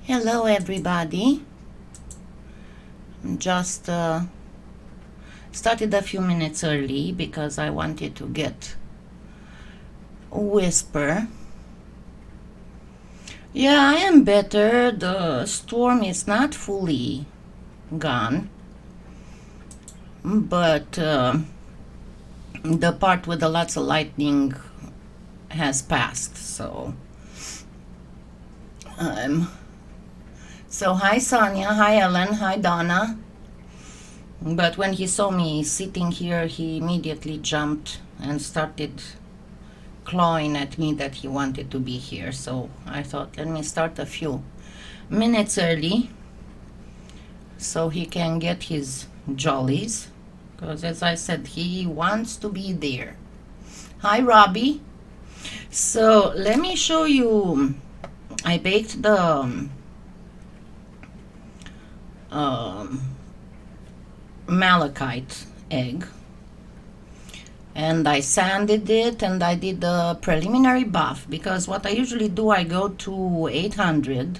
Hello everybody. Just started a few minutes early because I wanted to get whisper. Yeah, I am better. The storm is not fully gone, but the part with the lots of lightning has passed, so hi Sonia, hi Ellen, hi Donna. But when he saw me sitting here, he immediately jumped and started clawing at me that he wanted to be here. So I thought, let me start a few minutes early so he can get his jollies, because as I said, he wants to be there. Hi Robbie. So let me show you. I baked the malachite egg, and I sanded it, and I did the preliminary buff, because what I usually do, I go to 800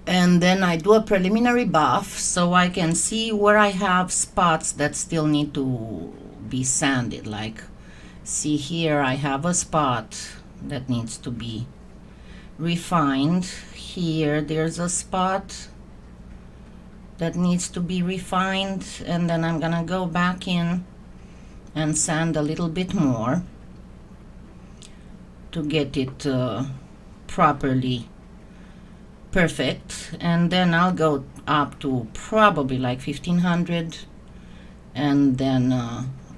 and then I do a preliminary buff so I can see where I have spots that still need to be sanded. Like, see here, I have a spot that needs to be refined. Here there's a spot that needs to be refined, and then I'm gonna go back in and sand a little bit more to get it properly perfect, and then I'll go up to probably like 1500 and then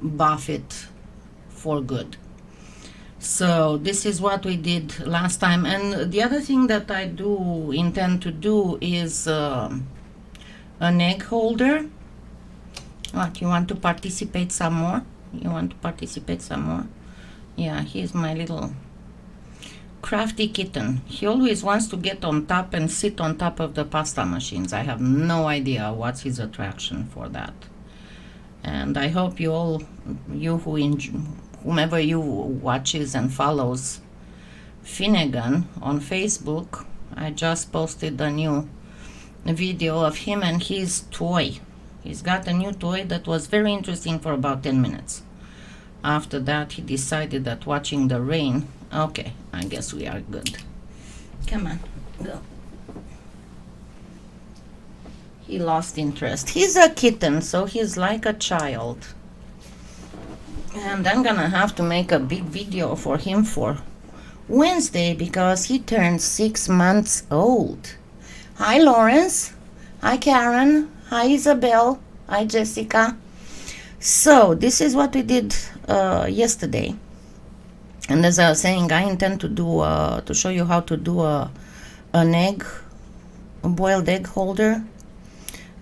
buff it for good. So this is what we did last time. And the other thing that I do intend to do is an egg holder. What, you want to participate some more? You want to participate some more? Yeah, he's my little crafty kitten. He always wants to get on top and sit on top of the pasta machines. I have no idea what's his attraction for that. And I hope you all, whomever you watches and follows Finnegan on Facebook, I just posted a new video of him and his toy. He's got a new toy that was very interesting for about 10 minutes. After that, he decided that watching the rain, okay, I guess we are good. Come on, go. He lost interest. He's a kitten, so he's like a child. And I'm gonna have to make a big video for him for Wednesday because he turns 6 months old. Hi, Lawrence. Hi, Karen. Hi, Isabel. Hi, Jessica. So this is what we did yesterday. And as I was saying, I intend to do to show you how to do a boiled egg holder,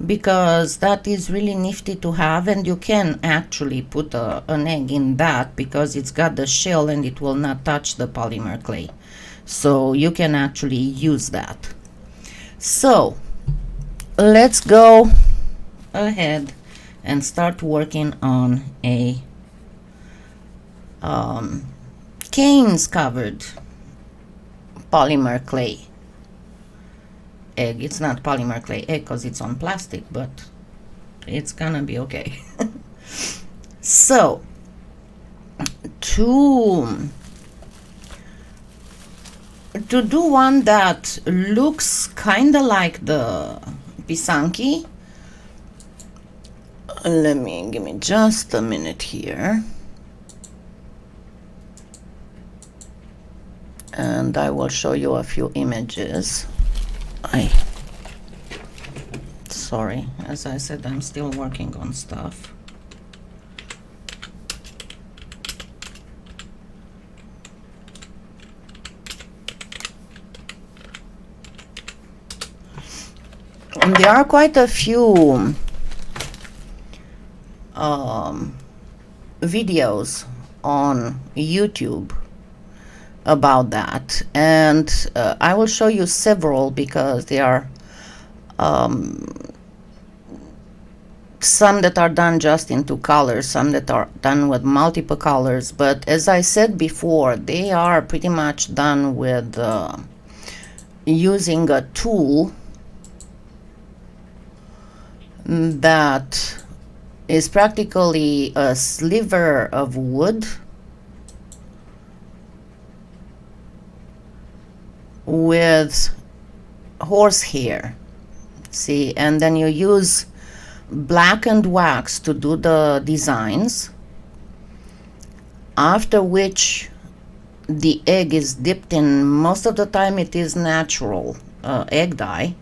because that is really nifty to have, and you can actually put an egg in that because it's got the shell and it will not touch the polymer clay. So you can actually use that. So let's go ahead and start working on a canes covered polymer clay egg. It's not polymer clay egg because it's on plastic, but it's gonna be okay. So to do one that looks kind of like the pisanki, give me just a minute here, and I will show you a few images. Sorry, as I said, I'm still working on stuff. And there are quite a few videos on YouTube about that, and I will show you several because there are some that are done just in 2 colors, some that are done with multiple colors, but as I said before, they are pretty much done with using a tool that is practically a sliver of wood with horsehair. See, and then you use blackened wax to do the designs, after which the egg is dipped in. Most of the time it is natural egg dye,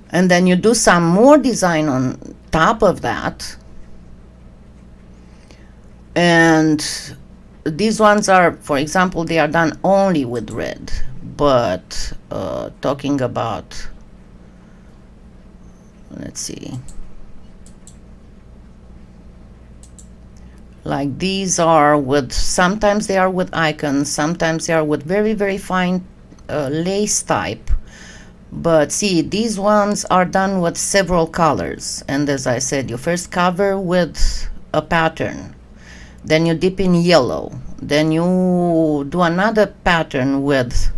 and then you do some more design on top of that. And these ones are, for example, they are done only with red. But talking about, let's see, like these are with, sometimes they are with icons, sometimes they are with very, very fine lace type. But see, these ones are done with several colors. And as I said, you first cover with a pattern, then you dip in yellow, then you do another pattern with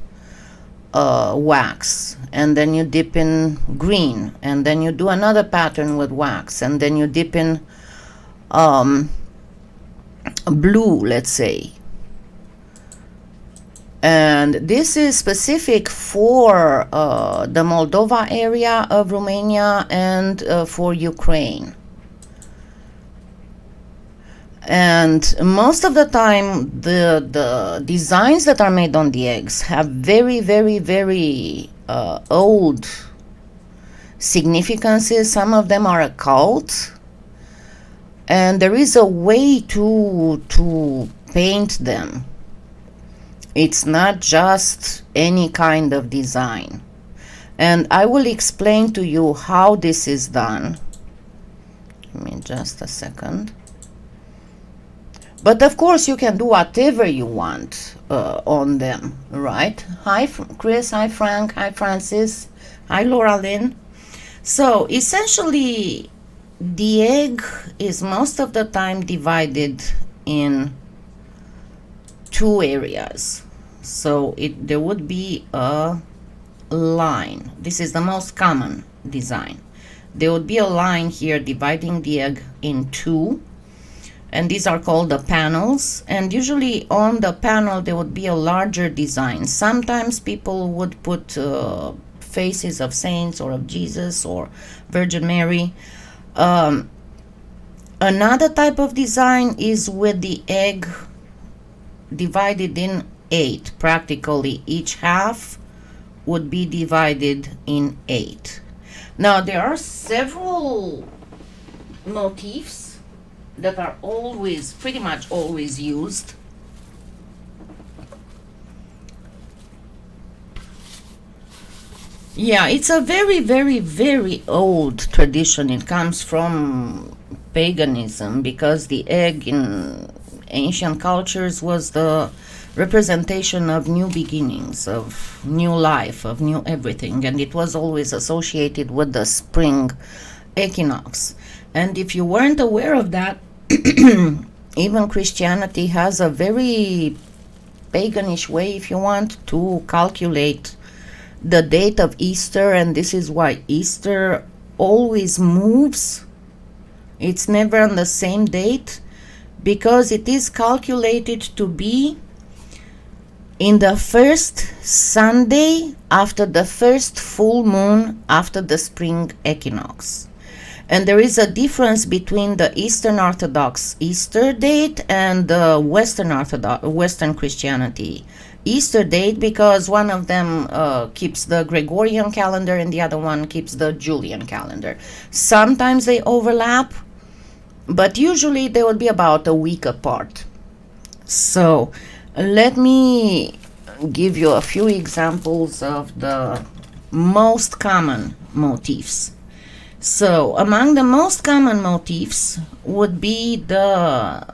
wax, and then you dip in green, and then you do another pattern with wax, and then you dip in blue, let's say. And this is specific for the Moldova area of Romania and for Ukraine. And most of the time, the designs that are made on the eggs have very, very, very old significances. Some of them are occult. And there is a way to paint them. It's not just any kind of design. And I will explain to you how this is done. Give me just a second. But of course, you can do whatever you want on them, right? Hi, Chris. Hi, Frank. Hi, Francis. Hi, Laura Lynn. So essentially, the egg is most of the time divided in two areas. So there would be a line. This is the most common design. There would be a line here dividing the egg in two. And these are called the panels. And usually on the panel there would be a larger design. Sometimes people would put faces of saints or of Jesus or Virgin Mary. Another type of design is with the egg divided in 8. Practically each half would be divided in 8. Now there are several motifs that are always, pretty much always used. Yeah, it's a very, very, very old tradition. It comes from paganism, because the egg in ancient cultures was the representation of new beginnings, of new life, of new everything, and it was always associated with the spring equinox. And if you weren't aware of that, even Christianity has a very paganish way, if you want, to calculate the date of Easter, and this is why Easter always moves. It's never on the same date, because it is calculated to be in the first Sunday after the first full moon after the spring equinox. And there is a difference between the Eastern Orthodox Easter date and the Western Christianity Easter date, because one of them keeps the Gregorian calendar and the other one keeps the Julian calendar. Sometimes they overlap, but usually they will be about a week apart. So let me give you a few examples of the most common motifs. So among the most common motifs would be the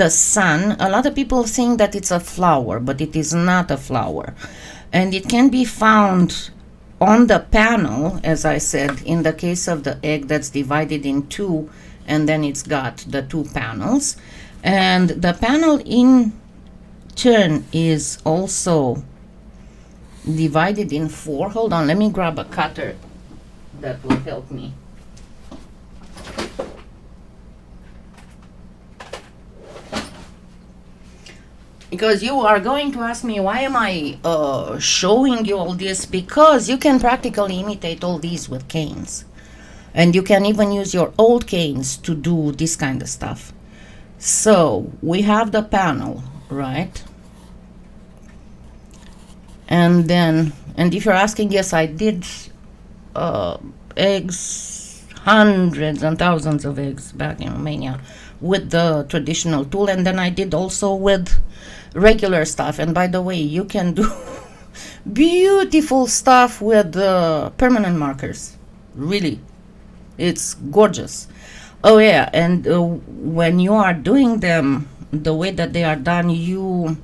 sun. A lot of people think that it's a flower, but it is not a flower. And it can be found on the panel, as I said, in the case of the egg that's divided in two, and then it's got the two panels. And the panel in turn is also divided in 4. Hold on, let me grab a cutter that will help me. Because you are going to ask me, why am I showing you all this? Because you can practically imitate all these with canes. And you can even use your old canes to do this kind of stuff. So we have the panel, right? And then, and if you're asking, yes, I did eggs, hundreds and thousands of eggs back in Romania with the traditional tool. And then I did also with regular stuff. And by the way, you can do beautiful stuff with permanent markers. Really, it's gorgeous. Oh yeah, and when you are doing them the way that they are done, you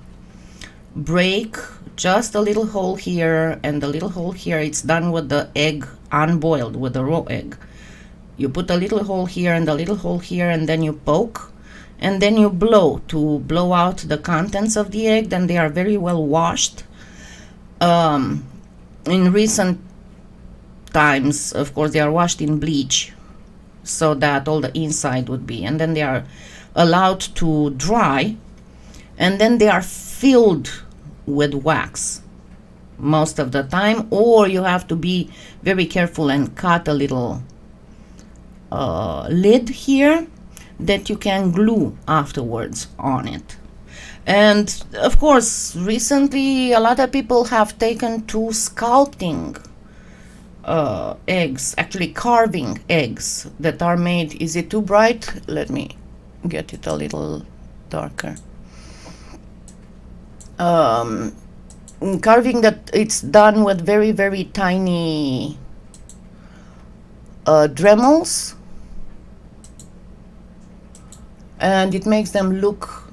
break just a little hole here and a little hole here. It's done with the egg unboiled, with the raw egg. You put a little hole here and a little hole here, and then you poke, and then you blow to blow out the contents of the egg. Then they are very well washed. In recent times, of course, they are washed in bleach so that all the inside would be, and then they are allowed to dry, and then they are filled with wax most of the time, or you have to be very careful and cut a little lid here that you can glue afterwards on it. And of course, recently a lot of people have taken to sculpting eggs, actually carving eggs that are made. Is it too bright? Let me get it a little darker. Carving that it's done with very, very tiny Dremels, and it makes them look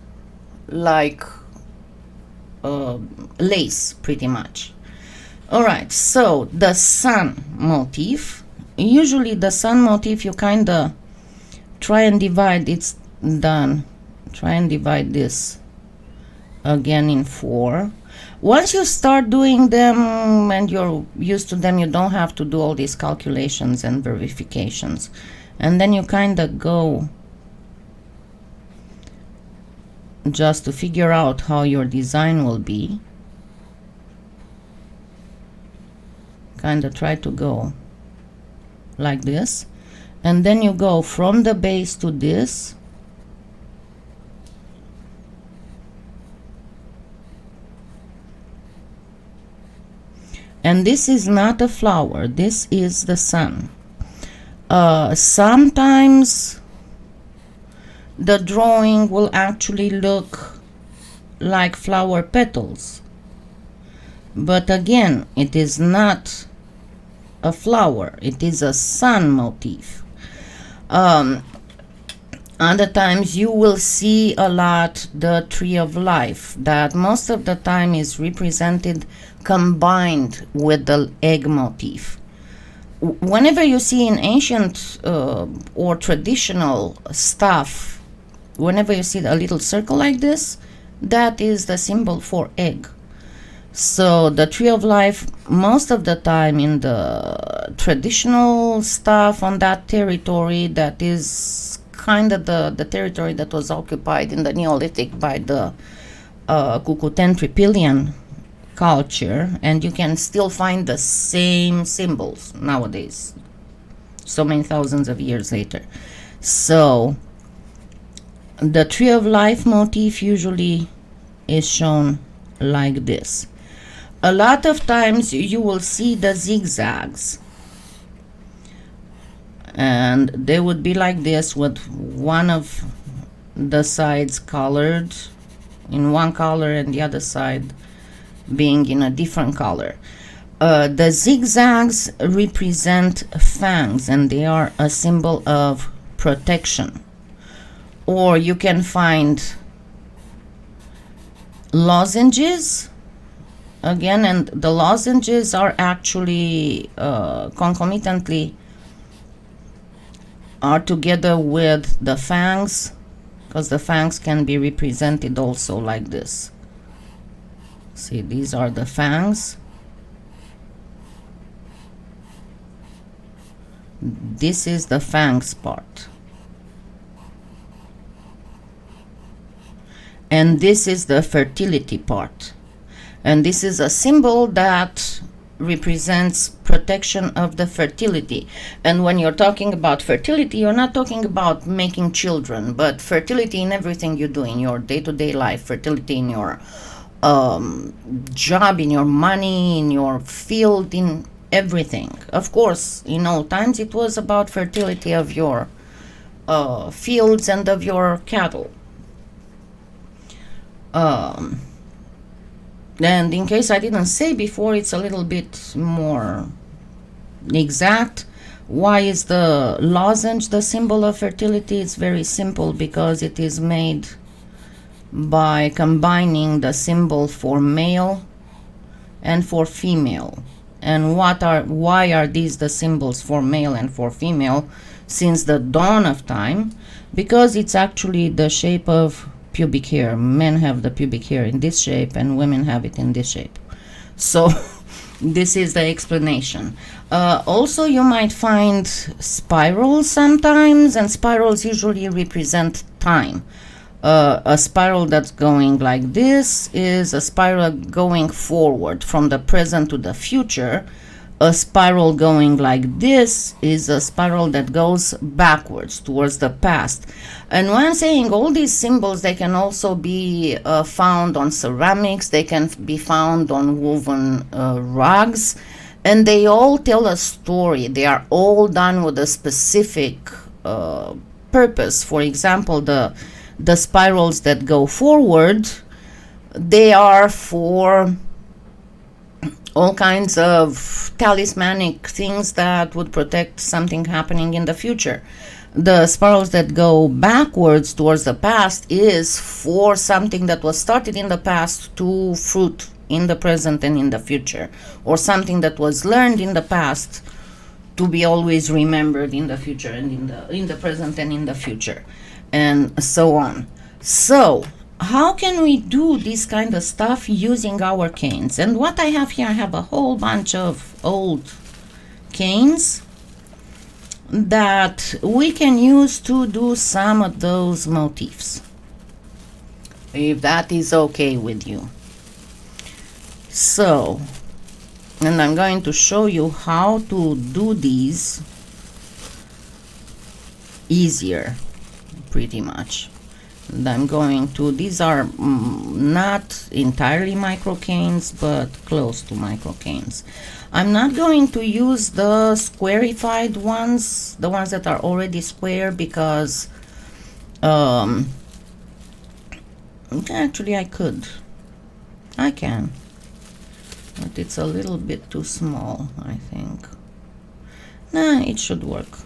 like lace, pretty much. All right, so the sun motif, usually the sun motif, you kind of try and divide, it's done, try and divide this again in 4. Once you start doing them and you're used to them, you don't have to do all these calculations and verifications. And then you kind of go just to figure out how your design will be. Kind of try to go like this, and then you go from the base to this, and this is not a flower, this is the sun. Sometimes the drawing will actually look like flower petals, but again, it is not a flower, it is a sun motif. Other times you will see a lot the tree of life, that most of the time is represented combined with the egg motif. Whenever you see in ancient or traditional stuff, whenever you see a little circle like this, that is the symbol for egg. So the tree of life, most of the time in the traditional stuff on that territory, that is kind of the territory that was occupied in the Neolithic by the Cucuten Tripilian culture, and you can still find the same symbols nowadays, so many thousands of years later. So the tree of life motif usually is shown like this. A lot of times you will see the zigzags, and they would be like this, with one of the sides colored in one color and the other side being in a different color. The zigzags represent fangs, and they are a symbol of protection. Or you can find lozenges again, and the lozenges are actually concomitantly are together with the fangs, because the fangs can be represented also like this. See, these are the fangs, This is the fangs part. And this is the fertility part. And this is a symbol that represents protection of the fertility. And when you're talking about fertility, you're not talking about making children, but fertility in everything you do in your day-to-day life, fertility in your job, in your money, in your field, in everything. Of course, in old times it was about fertility of your fields and of your cattle. And in case I didn't say before, it's a little bit more exact. Why is the lozenge the symbol of fertility? It's very simple, because it is made by combining the symbol for male and for female. And why are these the symbols for male and for female since the dawn of time? Because it's actually the shape of pubic hair. Men have the pubic hair in this shape and women have it in this shape. So this is the explanation. Also, you might find spirals sometimes, and spirals usually represent time. A spiral that's going like this is a spiral going forward from the present to the future. A spiral going like this is a spiral that goes backwards towards the past. And when I'm saying all these symbols, they can also be found on ceramics, they can be found on woven rugs, and they all tell a story. They are all done with a specific purpose. For example, the spirals that go forward, they are for all kinds of talismanic things that would protect something happening in the future. The spirals that go backwards towards the past is for something that was started in the past to fruit in the present and in the future, or something that was learned in the past to be always remembered in the future and in the present and in the future, and so on. So how can we do this kind of stuff using our canes? And what I have here, I have a whole bunch of old canes that we can use to do some of those motifs, if that is okay with you. So, and I'm going to show you how to do these easier, pretty much. And I'm going to, these are not entirely micro canes, but close to micro canes. I'm not going to use the squarified ones, the ones that are already square, because actually I can, but it's a little bit too small, I think. Nah, it should work.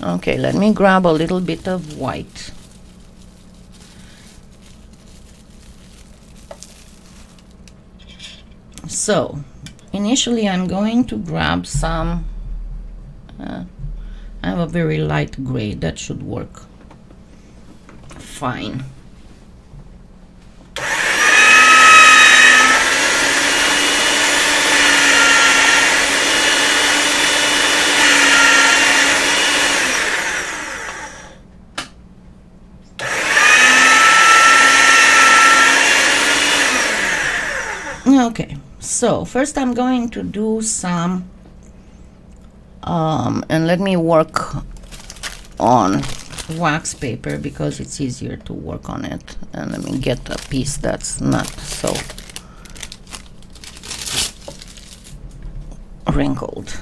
Okay, let me grab a little bit of white. So initially I'm going to grab some, I have a very light gray, that should work fine. Okay, so first I'm going to do some and let me work on wax paper because it's easier to work on it, and let me get a piece that's not so wrinkled.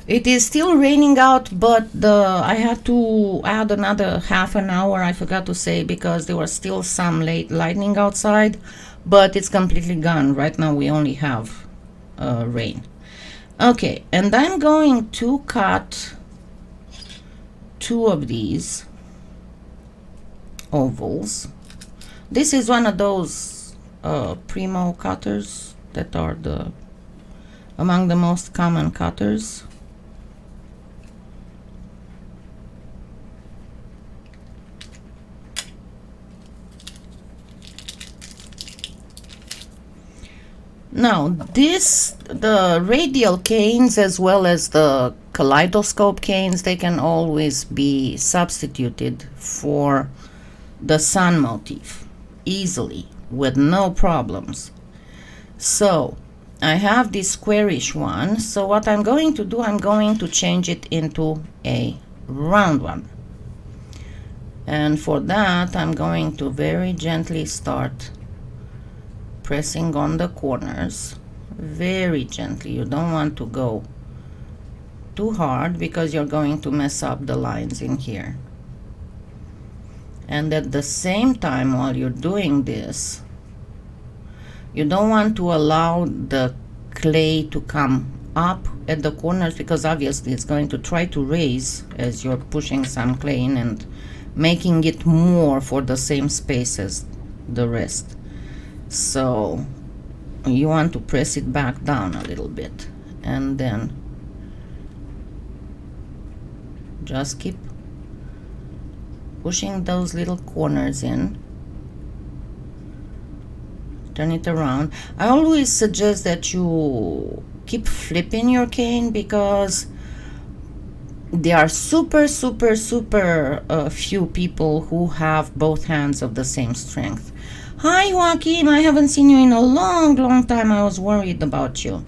It is still raining out, but I had to add another half an hour, I forgot to say, because there was still some late lightning outside, but it's completely gone. Right now we only have rain. Okay, and I'm going to cut two of these ovals. This is one of those Premo cutters that are among the most common cutters. Now the radial canes as well as the kaleidoscope canes, they can always be substituted for the sun motif easily with no problems. So I have this squarish one, so what I'm going to do, I'm going to change it into a round one. And for that, I'm going to very gently start pressing on the corners, very gently. You don't want to go too hard because you're going to mess up the lines in here. And at the same time, while you're doing this, you don't want to allow the clay to come up at the corners, because obviously it's going to try to raise as you're pushing some clay in and making it more for the same space as the rest. So you want to press it back down a little bit, and then just keep pushing those little corners in. Turn it around. I always suggest that you keep flipping your cane, because there are super few people who have both hands of the same strength. Hi Joaquin, I haven't seen you in a long time. I was worried about you.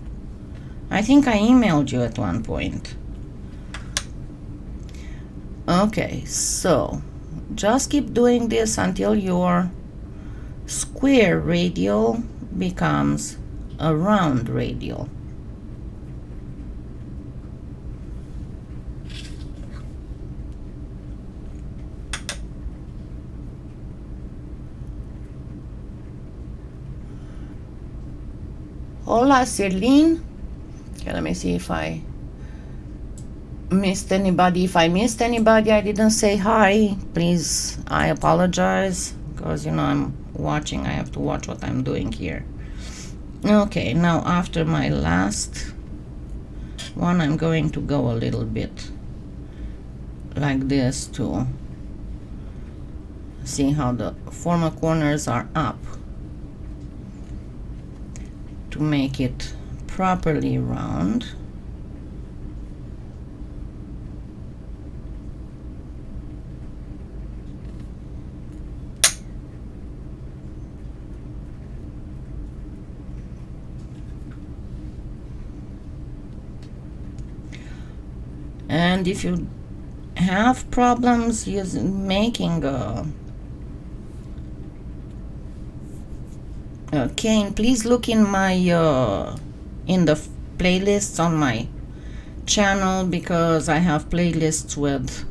I think I emailed you at one point. Okay, so just keep doing this until your square radial becomes a round radial. Hola, Celine. Okay, let me see if I missed anybody. If I missed anybody, I didn't say hi. Please, I apologize, because, you know, I'm watching. I have to watch what I'm doing here. Okay, now after my last one, I'm going to go a little bit like this to see how the former corners are up, to make it properly round. And if you have problems making a cane, please look in my in the playlists on my channel, because I have playlists with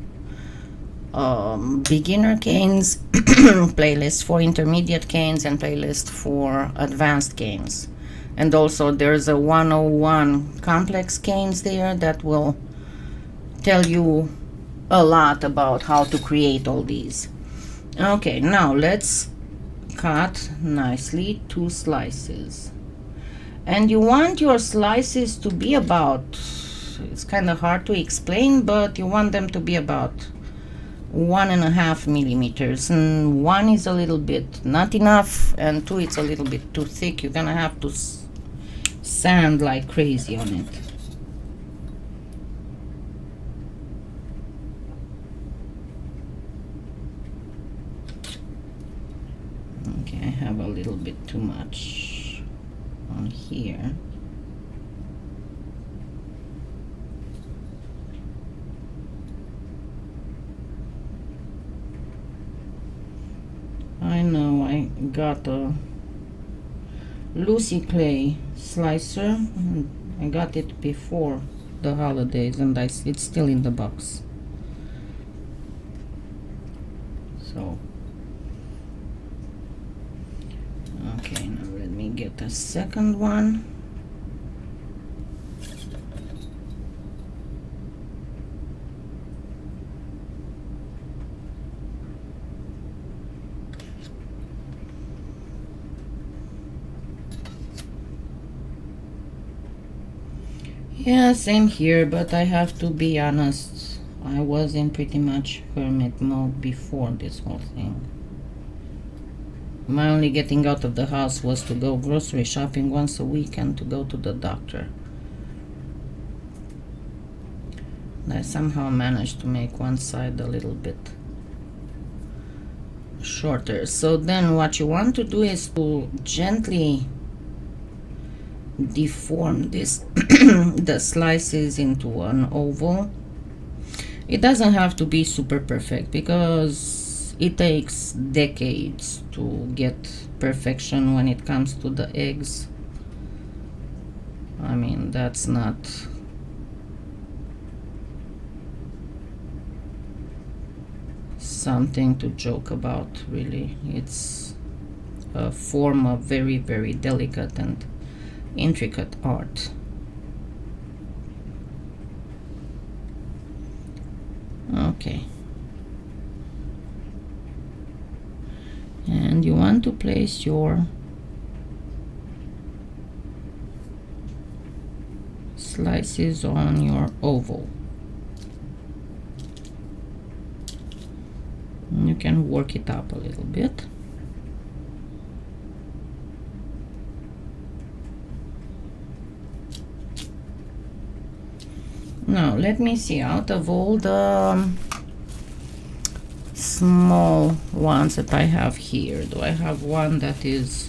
beginner canes, playlists for intermediate canes, and playlist for advanced canes. And also there's a 101 complex canes there that will tell you a lot about how to create all these. Okay, now let's cut nicely 2 slices, and you want your slices to be about, it's kind of hard to explain, but you want them to be about 1.5 millimeters, and 1 is a little bit not enough, and 2 it's a little bit too thick. You're gonna have to sand like crazy on it. Okay, I have a little bit too much on here. I know, I got a Lucy Clay slicer. I got it before the holidays, and it's still in the box. So okay, now let me get a second one. Yeah, same here, but I have to be honest, I was in pretty much hermit mode before this whole thing. My only getting out of the house was to go grocery shopping once a week and to go to the doctor. I somehow managed to make one side a little bit shorter. So then what you want to do is to gently deform this the slices into an oval. It doesn't have to be super perfect because it takes decades to get perfection when it comes to the eggs. I mean, that's not something to joke about, really. It's a form of very, very delicate and intricate art. Okay. And you want to place your slices on your oval. You can work it up a little bit. Now let me see, out of all the small ones that I have here, do I have one that is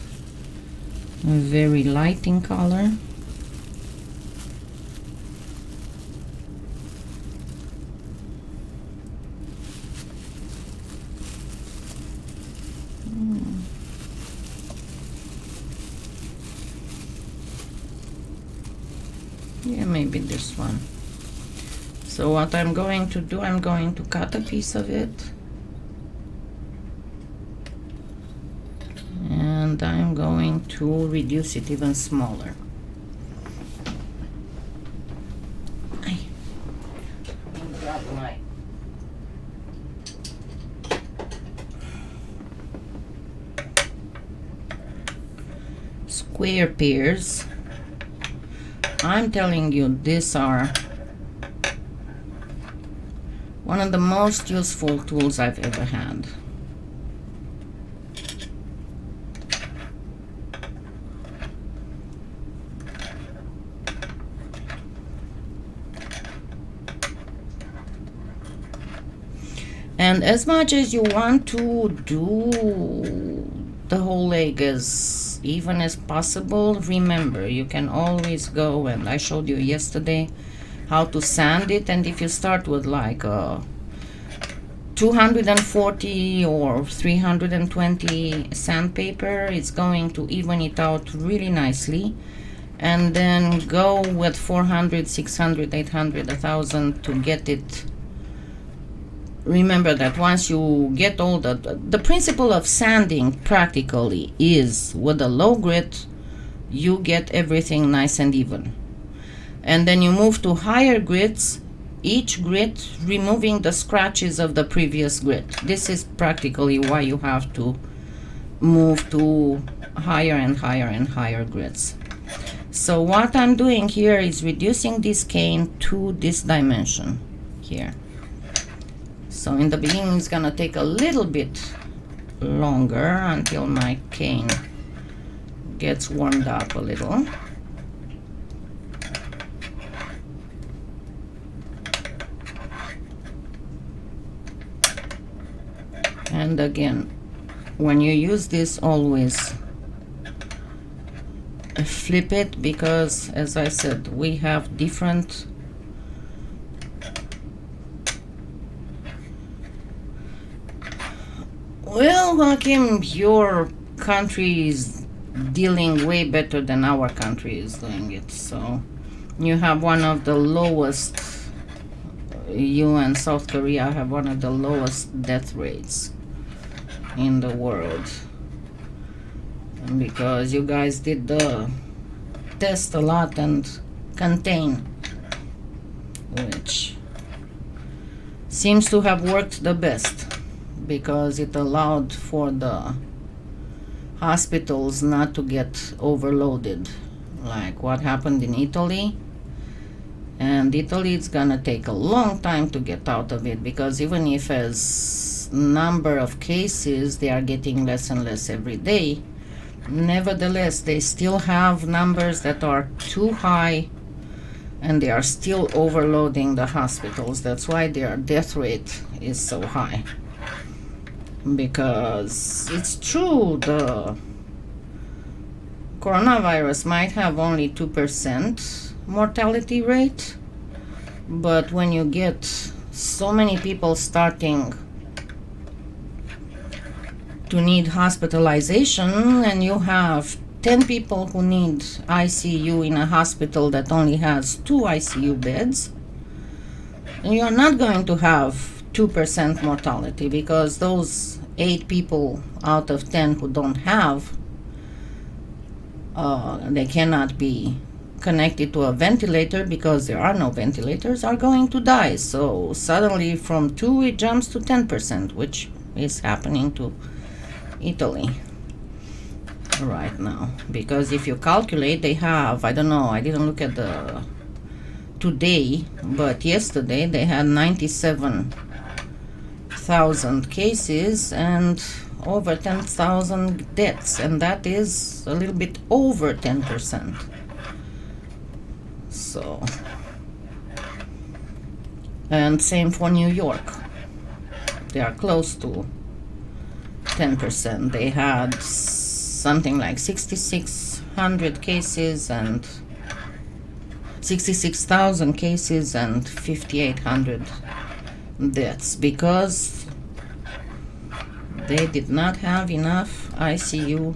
very light in color? Yeah, maybe this one. So what I'm going to do, I'm going to cut a piece of it, and I'm going to reduce it even smaller. Let me grab my square pears. I'm telling you, these are one of the most useful tools I've ever had. And as much as you want to do the whole egg as even as possible, remember, you can always go, and I showed you yesterday how to sand it, and if you start with like 240 or 320 sandpaper, it's going to even it out really nicely. And then go with 400, 600, 800, 1000 to get it. Remember that once you get all the principle of sanding practically is with a low grit, you get everything nice and even. And then you move to higher grits, each grit removing the scratches of the previous grit. This is practically why you have to move to higher and higher and higher grits. So what I'm doing here is reducing this cane to this dimension here. So in the beginning it's gonna take a little bit longer until my cane gets warmed up a little. And again, when you use this, always flip it, because as I said, we have different well, Hakim, your country is dealing way better than our country is doing it. So you have one of the lowest, you and South Korea have one of the lowest death rates in the world, because you guys did the test a lot and contain, which seems to have worked the best, because it allowed for the hospitals not to get overloaded, like what happened in Italy. And Italy, it's gonna take a long time to get out of it, because even if as number of cases they are getting less and less every day, nevertheless they still have numbers that are too high, and they are still overloading the hospitals. That's why their death rate is so high. Because it's true, the coronavirus might have only 2% mortality rate, but when you get so many people starting to need hospitalization, and you have 10 people who need ICU in a hospital that only has 2 ICU beds, and you're not going to have 2% mortality, because those 8 people out of 10 who don't have, they cannot be connected to a ventilator because there are no ventilators, are going to die. So suddenly from 2 it jumps to 10%, which is happening to Italy right now. Because if you calculate, they have, I don't know, I didn't look at the today, but yesterday they had 97,000 cases and over 10,000 deaths, and that is a little bit over 10%. So, and same for New York, they are close to 10%. They had something like 6,600 cases and 66,000 cases and 5,800 deaths, because they did not have enough ICU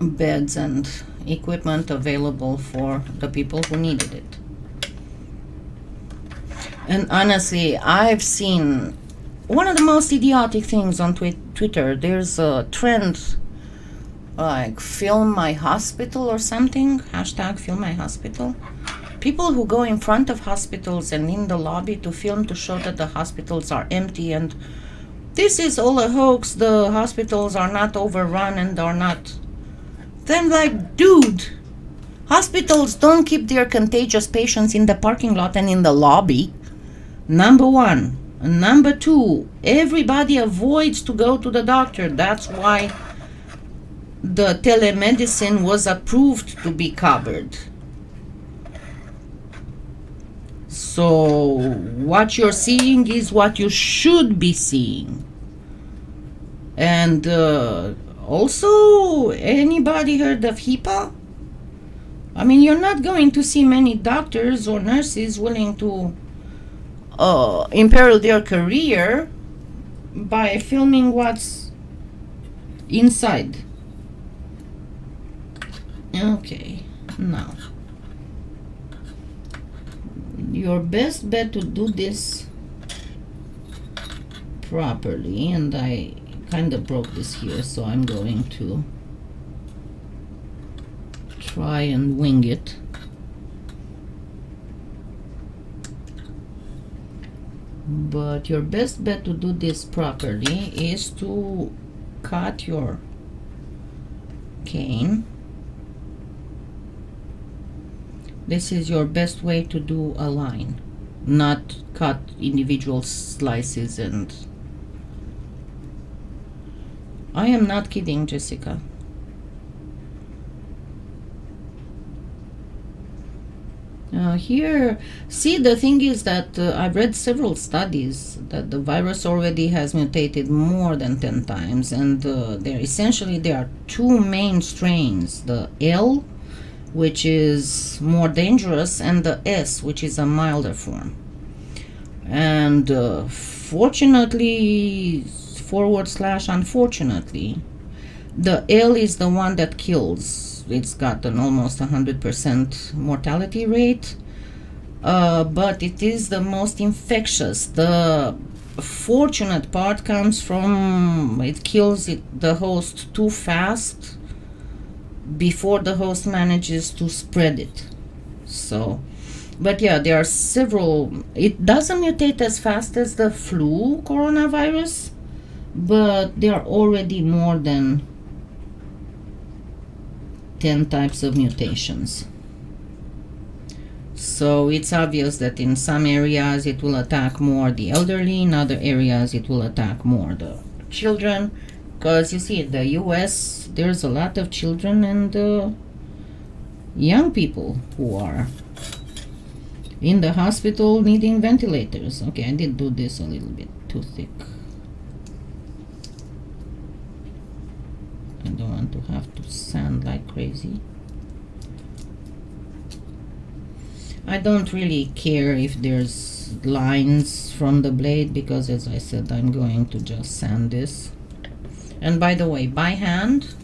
beds and equipment available for the people who needed it. And honestly, I've seen one of the most idiotic things on Twitter. There's a trend like film my hospital or something, hashtag film my hospital. People who go in front of hospitals and in the lobby to film to show that the hospitals are empty and this is all a hoax, the hospitals are not overrun and are not. Then like, dude, hospitals don't keep their contagious patients in the parking lot and in the lobby. Number one. And number two, everybody avoids to go to the doctor. That's why the telemedicine was approved to be covered. So what you're seeing is what you should be seeing. And also, anybody heard of HIPAA? I mean, you're not going to see many doctors or nurses willing to imperil their career by filming what's inside. Okay, now your best bet to do this properly, and I kind of broke this here, so I'm going to try and wing it. But your best bet to do this properly is to cut your cane. This is your best way to do a line, not cut individual slices. And I am not kidding, Jessica. Here, see, the thing is that I've read several studies that the virus already has mutated more than 10 times, and there are 2 main strains, the L, which is more dangerous, and the S, which is a milder form. And fortunately, / unfortunately, the L is the one that kills. It's got an almost 100% mortality rate, but it is the most infectious. The fortunate part comes from it kills the host too fast before the host manages to spread it. So, but yeah, there are several. It doesn't mutate as fast as the flu coronavirus, but there are already more than 10 types of mutations. So it's obvious that in some areas it will attack more the elderly, in other areas it will attack more the children, Because you see, the US, there's a lot of children and young people who are in the hospital needing ventilators. Okay, I did do this a little bit too thick. I don't want to have to sand like crazy. I don't really care if there's lines from the blade, because as I said, I'm going to just sand this. And by the way, by hand,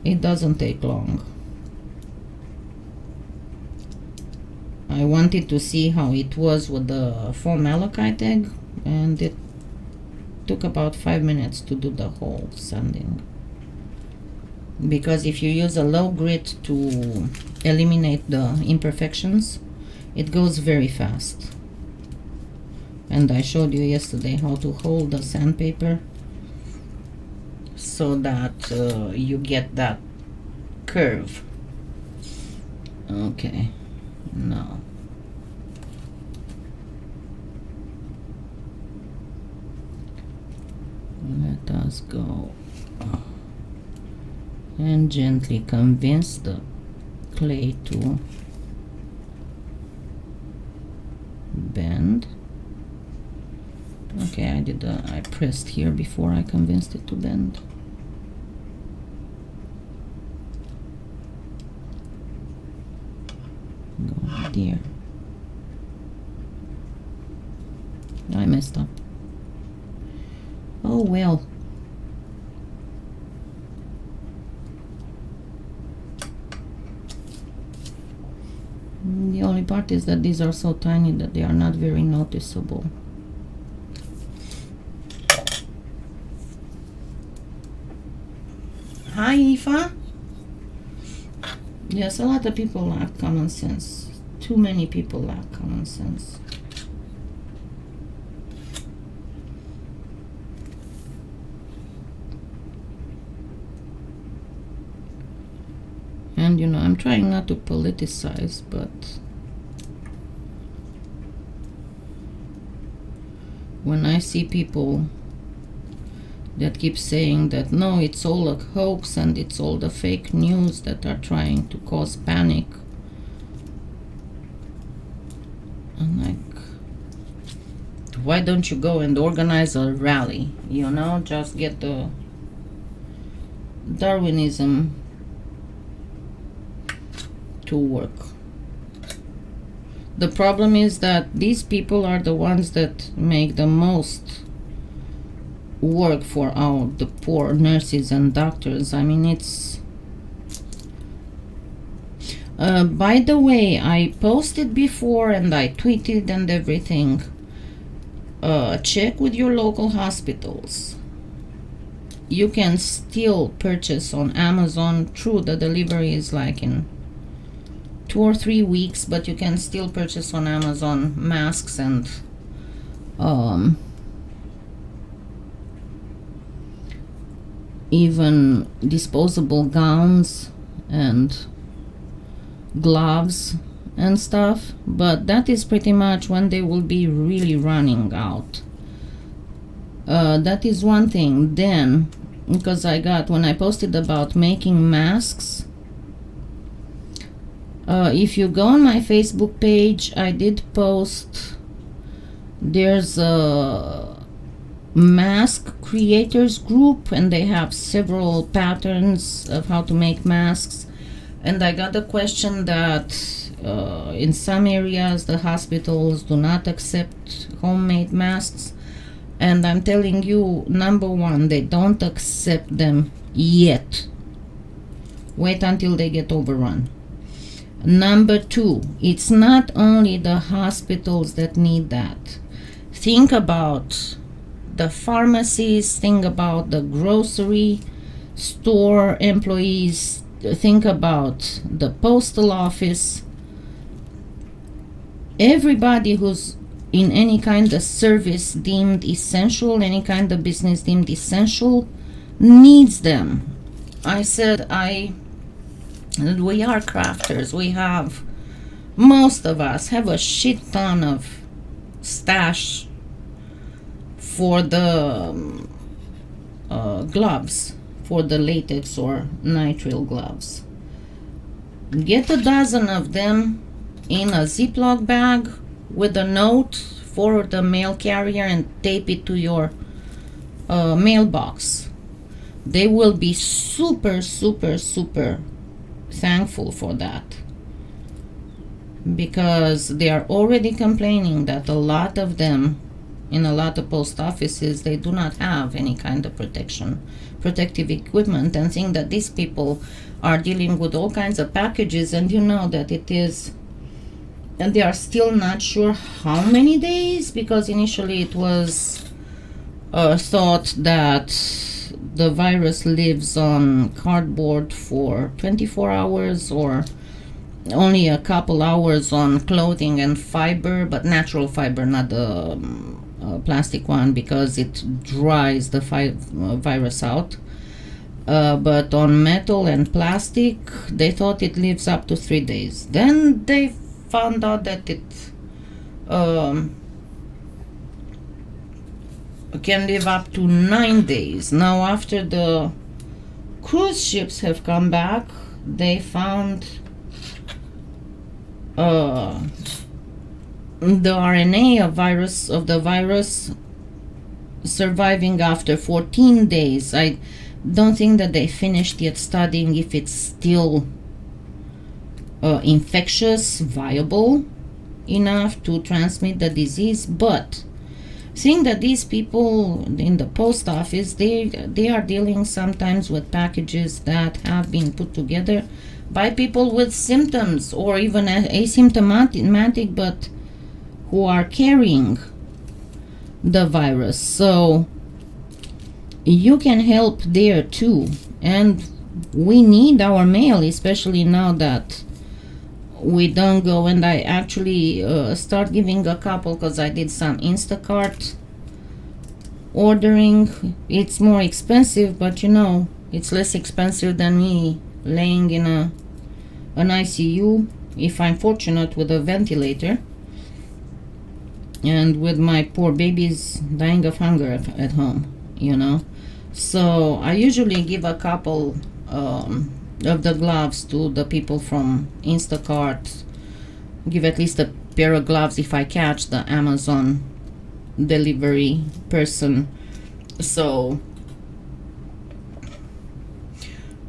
it doesn't take long. I wanted to see how it was with the faux malachite egg, and it took about 5 minutes to do the whole sanding. Because if you use a low grit to eliminate the imperfections, it goes very fast. And I showed you yesterday how to hold the sandpaper so that you get that curve. Okay, now let us go and gently convince the clay to bend. Okay, I pressed here before I convinced it to bend. Go there. I messed up. Oh well. The only part is that these are so tiny that they are not very noticeable. Hi, Aoife. Yes, a lot of people lack common sense. Too many people lack common sense. And you know, I'm trying not to politicize, but when I see people that keep saying that no, it's all a hoax and it's all the fake news that are trying to cause panic, I'm like, why don't you go and organize a rally? You know, just get the Darwinism to work. The problem is that these people are the ones that make the most work for the poor nurses and doctors. I mean, it's by the way, I posted before and I tweeted and everything. Check with your local hospitals. You can still purchase on Amazon. True, the delivery is like in 2 or 3 weeks, but you can still purchase on Amazon masks and even disposable gowns and gloves and stuff, but that is pretty much when they will be really running out. That is one thing. Then, because when I posted about making masks, if you go on my Facebook page, I did post, there's a mask creators group and they have several patterns of how to make masks. And I got a question that in some areas the hospitals do not accept homemade masks. And I'm telling you, number one, they don't accept them yet. Wait until they get overrun. Number two, it's not only the hospitals that need that. Think about the pharmacies, think about the grocery store employees, think about the postal office. Everybody who's in any kind of service deemed essential, any kind of business deemed essential, needs them. I said we are crafters. We have, most of us have a shit ton of stash for the gloves, for the latex or nitrile gloves. Get a dozen of them in a Ziploc bag with a note for the mail carrier and tape it to your mailbox. They will be super, super, super thankful for that, because they are already complaining that a lot of them in a lot of post offices, they do not have any kind of protective equipment, and think that these people are dealing with all kinds of packages, and you know that it is, and they are still not sure how many days, because initially it was thought that the virus lives on cardboard for 24 hours or only a couple hours on clothing and fiber, but natural fiber, not the plastic one, because it dries the virus out. But on metal and plastic, they thought it lives up to 3 days. Then they found out that it can live up to 9 days. Now, after the cruise ships have come back, they found the RNA of the virus surviving after 14 days. I don't think that they finished yet studying if it's still infectious, viable enough to transmit the disease, but seeing that these people in the post office, they are dealing sometimes with packages that have been put together by people with symptoms or even asymptomatic, but who are carrying the virus. So you can help there too, and we need our mail, especially now that we don't go. And I actually start giving a couple, because I did some Instacart ordering. It's more expensive, but you know, it's less expensive than me laying in an ICU, if I'm fortunate, with a ventilator, and with my poor babies dying of hunger at home, you know. So I usually give a couple of the gloves to the people from Instacart, give at least a pair of gloves if I catch the Amazon delivery person. So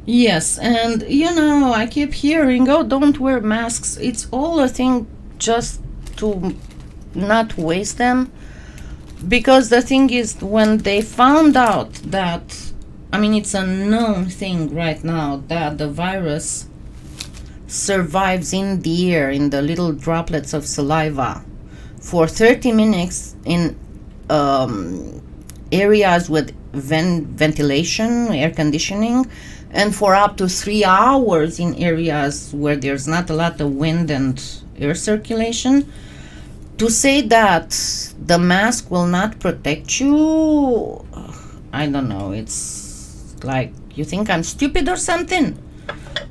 yes, and you know, I keep hearing, oh, don't wear masks. It's all a thing just to not waste them, because the thing is, when they found out that, I mean, it's a known thing right now that the virus survives in the air, in the little droplets of saliva, for 30 minutes in areas with ventilation, air conditioning, and for up to 3 hours in areas where there's not a lot of wind and air circulation. To say that the mask will not protect you, I don't know, it's like, you think I'm stupid or something?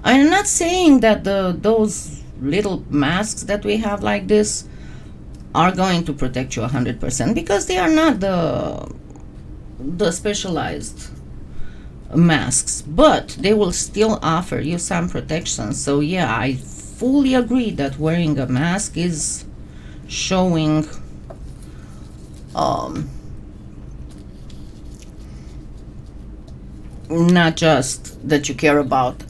I'm not saying that those little masks that we have like this are going to protect you 100%, because they are not the specialized masks, but they will still offer you some protection. So yeah, I fully agree that wearing a mask is showing not just that you care about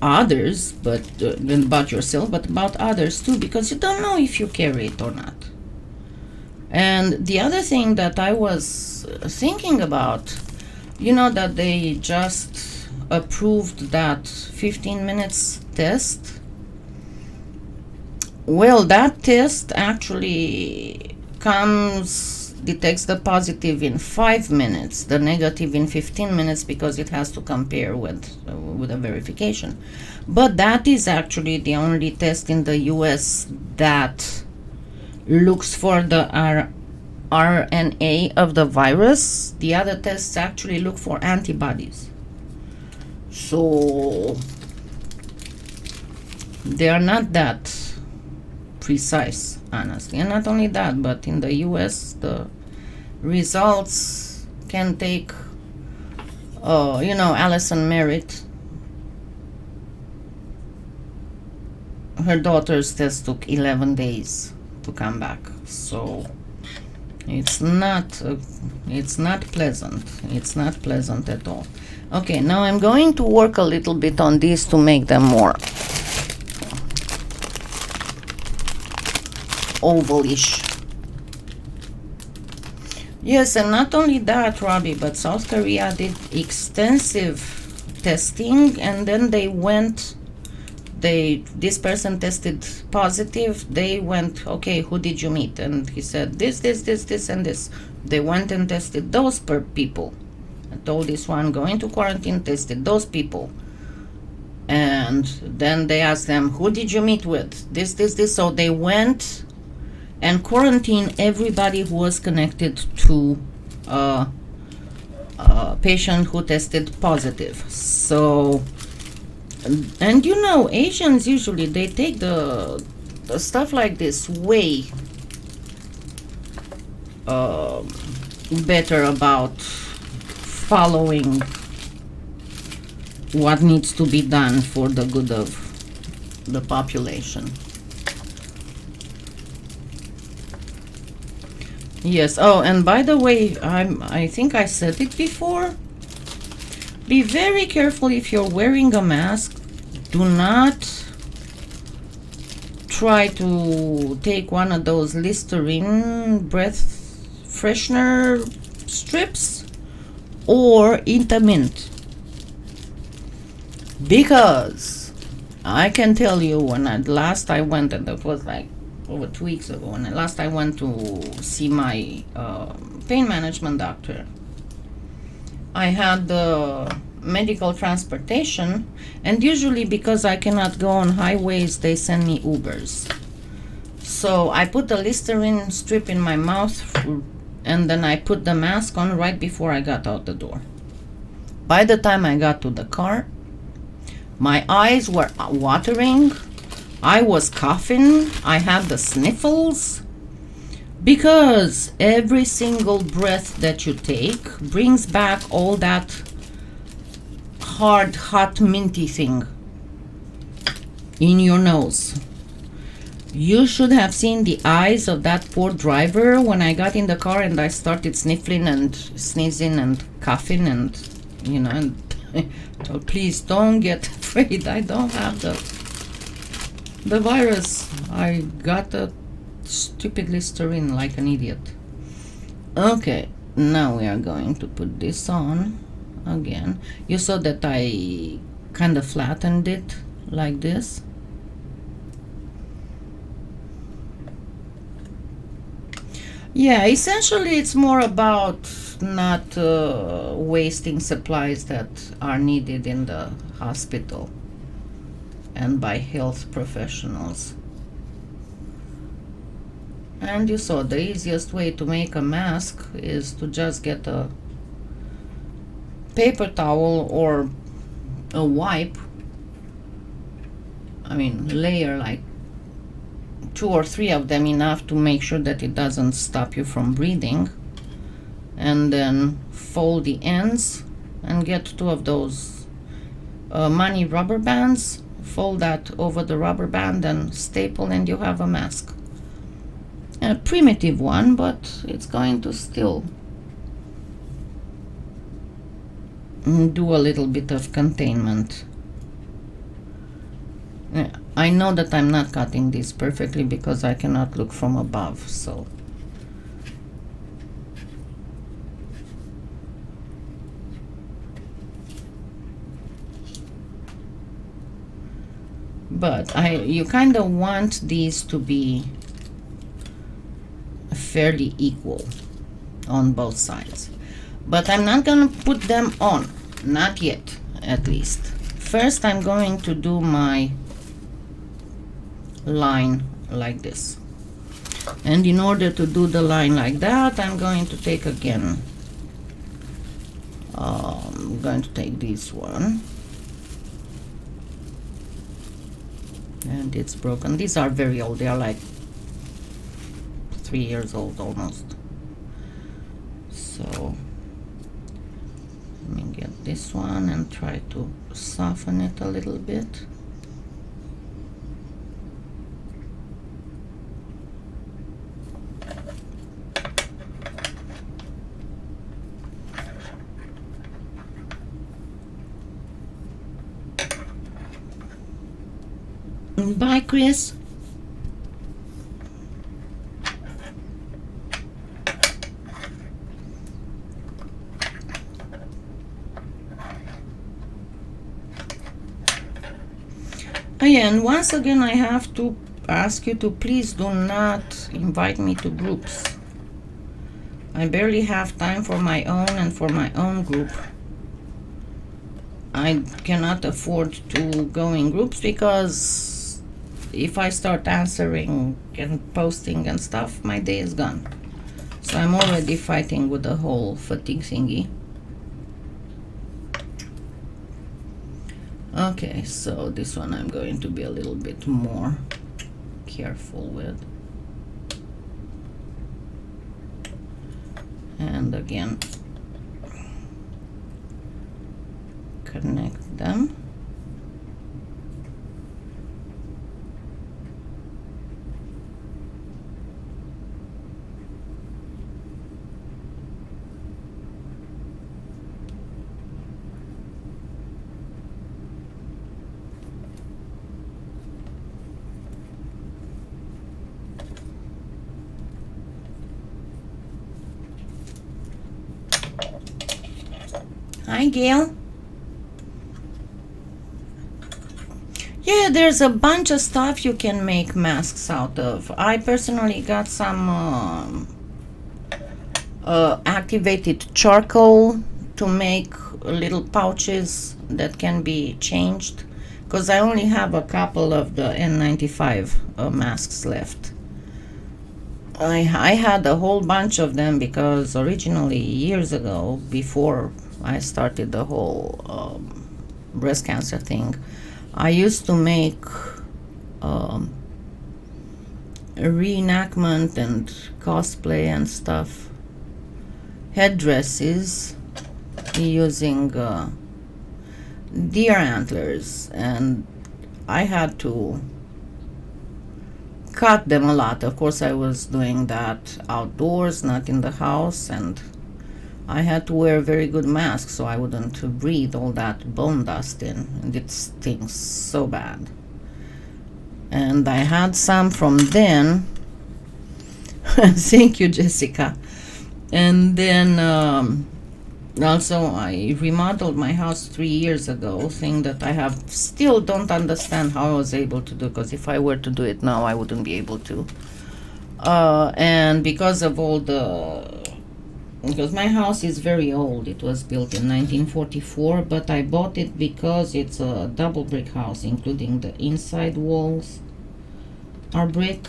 others, but about yourself, but about others too, because you don't know if you carry it or not. And the other thing that I was thinking about, you know, that they just approved that 15 minutes test. Well, that test actually detects the positive in 5 minutes, the negative in 15 minutes, because it has to compare with a verification. But that is actually the only test in the US that looks for the RNA of the virus. The other tests actually look for antibodies. So they are not that precise, honestly. And not only that, but in the US, the results can take You know, Alison Merritt, her daughter's test took 11 days to come back. So it's not pleasant. It's not pleasant at all. Okay, now I'm going to work a little bit on these to make them more ovalish. Yes, and not only that, Robbie, but South Korea did extensive testing, and then they went, this person tested positive. They went, okay, who did you meet? And he said this, and this. They went and tested those people. I told this one, go into quarantine, tested those people. And then they asked them, who did you meet with? This. So they went and quarantined everybody who was connected to a patient who tested positive. So, and you know, Asians usually, they take the stuff like this way better about following what needs to be done for the good of the population. Yes. Oh, and by the way, I think I said it before. Be very careful if you're wearing a mask. Do not try to take one of those Listerine breath freshener strips or Intermint, because I can tell you, when last I went, and that was like over 2 weeks ago, when last I went to see my pain management doctor, I had the medical transportation, and usually because I cannot go on highways, they send me Ubers. So I put the Listerine strip in my mouth, and then I put the mask on right before I got out the door. By the time I got to the car, my eyes were watering, I was coughing, I had the sniffles, because every single breath that you take brings back all that hard, hot, minty thing in your nose. You should have seen the eyes of that poor driver when I got in the car and I started sniffling and sneezing and coughing, and you know, and so please don't get afraid. I don't have the virus. I got the stupid Listerine like an idiot. Okay, now we are going to put this on again. You saw that I kind of flattened it like this. Yeah, essentially it's more about not wasting supplies that are needed in the hospital and by health professionals. And you saw the easiest way to make a mask is to just get a paper towel or a wipe. I mean, layer like 2 or 3 of them, enough to make sure that it doesn't stop you from breathing, and then fold the ends and get 2 of those money rubber bands, fold that over the rubber band and staple, and you have a mask. A primitive one, but it's going to still do a little bit of containment. Yeah, I know that I'm not cutting this perfectly because I cannot look from above, so but you kind of want these to be fairly equal on both sides. But I'm not going to put them on, not yet, at least. First I'm going to do my line like this, and in order to do the line like that, I'm going to take again, I'm going to take this one, and it's broken. These are very old, they are like 3 years old almost. So let me get this one and try to soften it a little bit. Bye, Chris. And once again, I have to ask you to please do not invite me to groups. I barely have time for my own and for my own group. I cannot afford to go in groups because if I start answering and posting and stuff, my day is gone. So I'm already fighting with the whole fatigue thingy. Okay, so this one I'm going to be a little bit more careful with. And again, connect them. Hi, Gail. Yeah, there's a bunch of stuff you can make masks out of. I personally got some activated charcoal to make little pouches that can be changed, because I only have a couple of the N95 masks left. I had a whole bunch of them because originally years ago, before I started the whole breast cancer thing, I used to make reenactment and cosplay and stuff, headdresses using deer antlers, and I had to cut them a lot. Of course, I was doing that outdoors, not in the house, and I had to wear a very good mask so I wouldn't breathe all that bone dust in, and it stings so bad. And I had some from then. Thank you, Jessica. And then also I remodeled my house 3 years ago, thing that I have still don't understand how I was able to do, because if I were to do it now I wouldn't be able to. And because of all because my house is very old, it was built in 1944, but I bought it because it's a double brick house, including the inside walls are brick,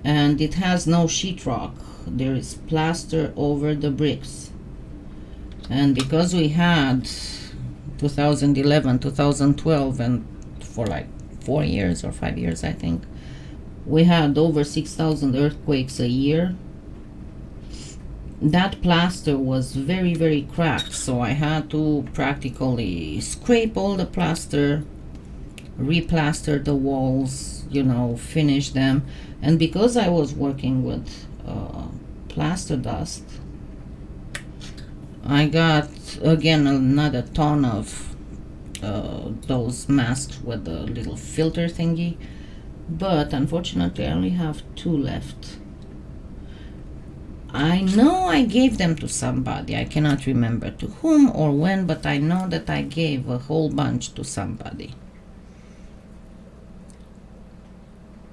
and it has no sheetrock. There is plaster over the bricks. And because we had 2011, 2012, and for like 4 years or 5 years, I think, we had over 6,000 earthquakes a year. That plaster was very, very cracked, so I had to practically scrape all the plaster, replaster the walls, you know, finish them. And because I was working with plaster dust, I got again another ton of those masks with the little filter thingy, but unfortunately I only have 2 left. I know I gave them to somebody. I cannot remember to whom or when, but I know that I gave a whole bunch to somebody.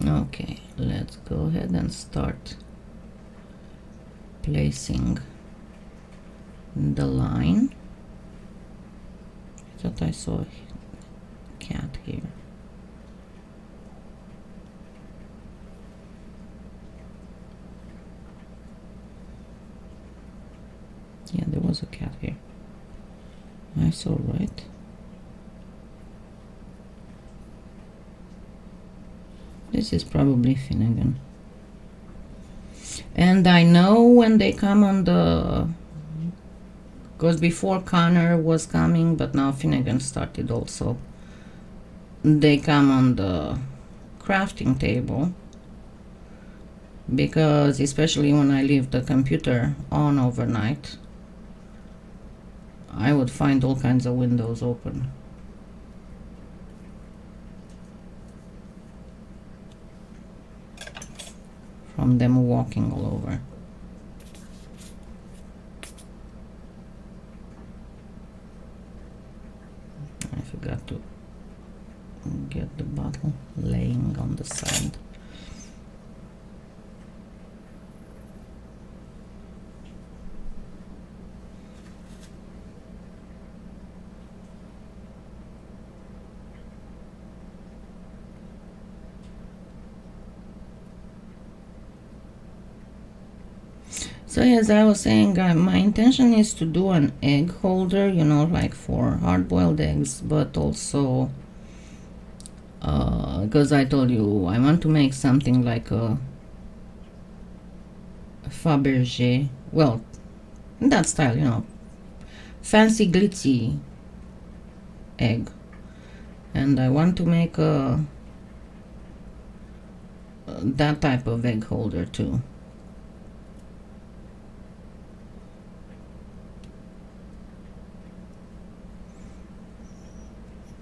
Okay, let's go ahead and start placing the line. I thought I saw a cat here. Yeah, there was a cat here. I saw, right? This is probably Finnegan. And I know when they come on the Because before Connor was coming, but now Finnegan started also. They come on the crafting table, because especially when I leave the computer on overnight, I would find all kinds of windows open. From them walking all over. I forgot to get the bottle laying on the side. So as I was saying, my intention is to do an egg holder, you know, like for hard-boiled eggs, but also because I told you I want to make something like a Fabergé, well, in that style, you know, fancy glitzy egg, and I want to make a that type of egg holder too.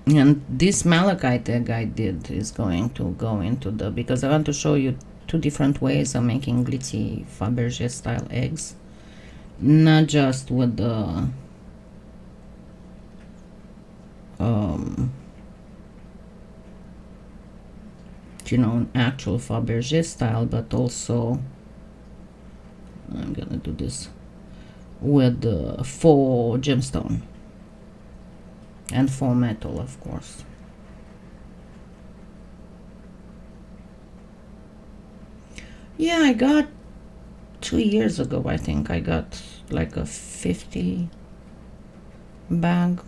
And this malachite egg I did is going to go into the, because I want to show you two different ways of making glitzy Fabergé style eggs. Not just with the you know, actual Fabergé style, but also I'm gonna do this with the faux gemstone. And faux metal, of course. Yeah, I got 2 years ago, I think, I got like a 50 bag.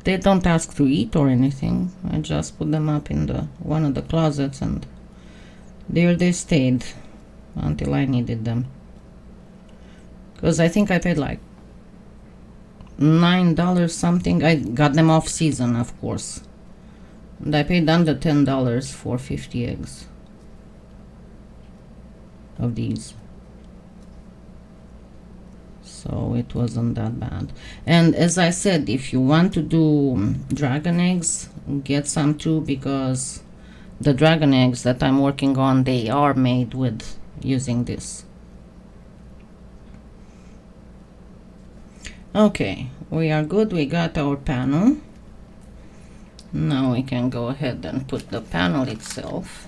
They don't ask to eat or anything. I just put them up in the one of the closets, and there they stayed until I needed them. Because I think I paid like $9 something. I got them off season, of course, and I paid under $10 for 50 eggs of these, so it wasn't that bad. And as I said, if you want to do dragon eggs, get some too, because the dragon eggs that I'm working on, they are made with using this. Okay, we are good. We got our panel. Now we can go ahead and put the panel itself.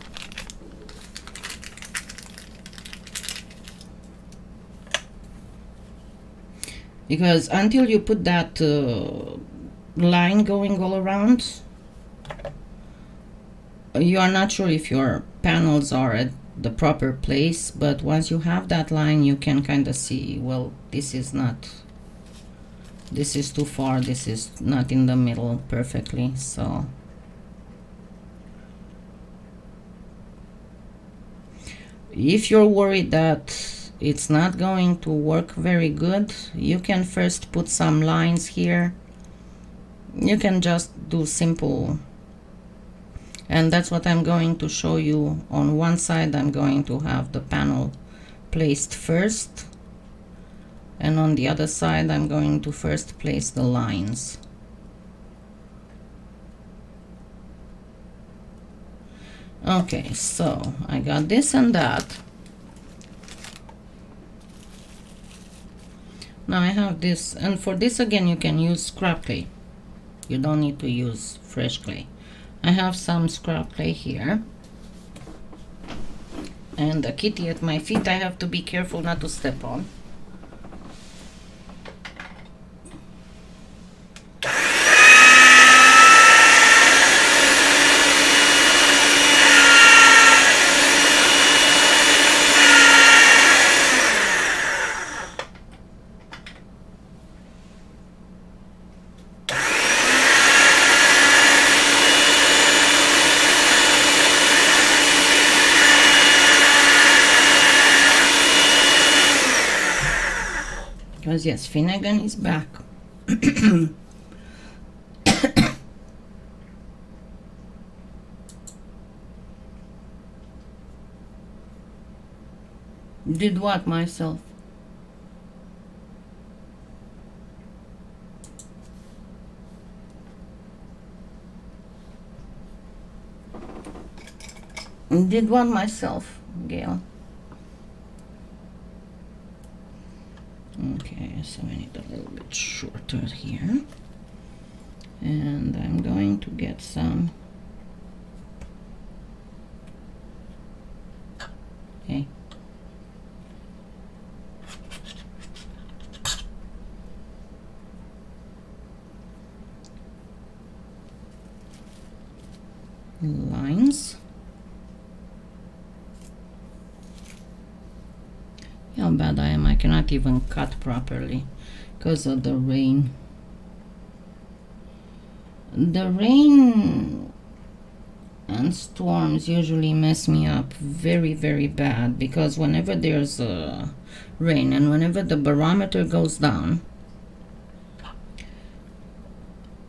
Because until you put that line going all around, you are not sure if your panels are at the proper place. But once you have that line, you can kind of see, well, this is too far, this is not in the middle perfectly. So if you're worried that it's not going to work very good, you can first put some lines here. You can just do simple, and that's what I'm going to show you. On one side I'm going to have the panel placed first, and on the other side I'm going to first place the lines. Okay, so I got this and that. Now I have this, and for this again you can use scrap clay. You don't need to use fresh clay. I have some scrap clay here, and a kitty at my feet I have to be careful not to step on. Because yes, Finnegan is back. Did what myself? Did what myself, Gail? Okay, so I need a little bit shorter here. And I'm going to get some. Okay. Lines. How bad I am, I cannot even cut properly because of the rain. The rain and storms usually mess me up very, very bad, because whenever there's rain and whenever the barometer goes down,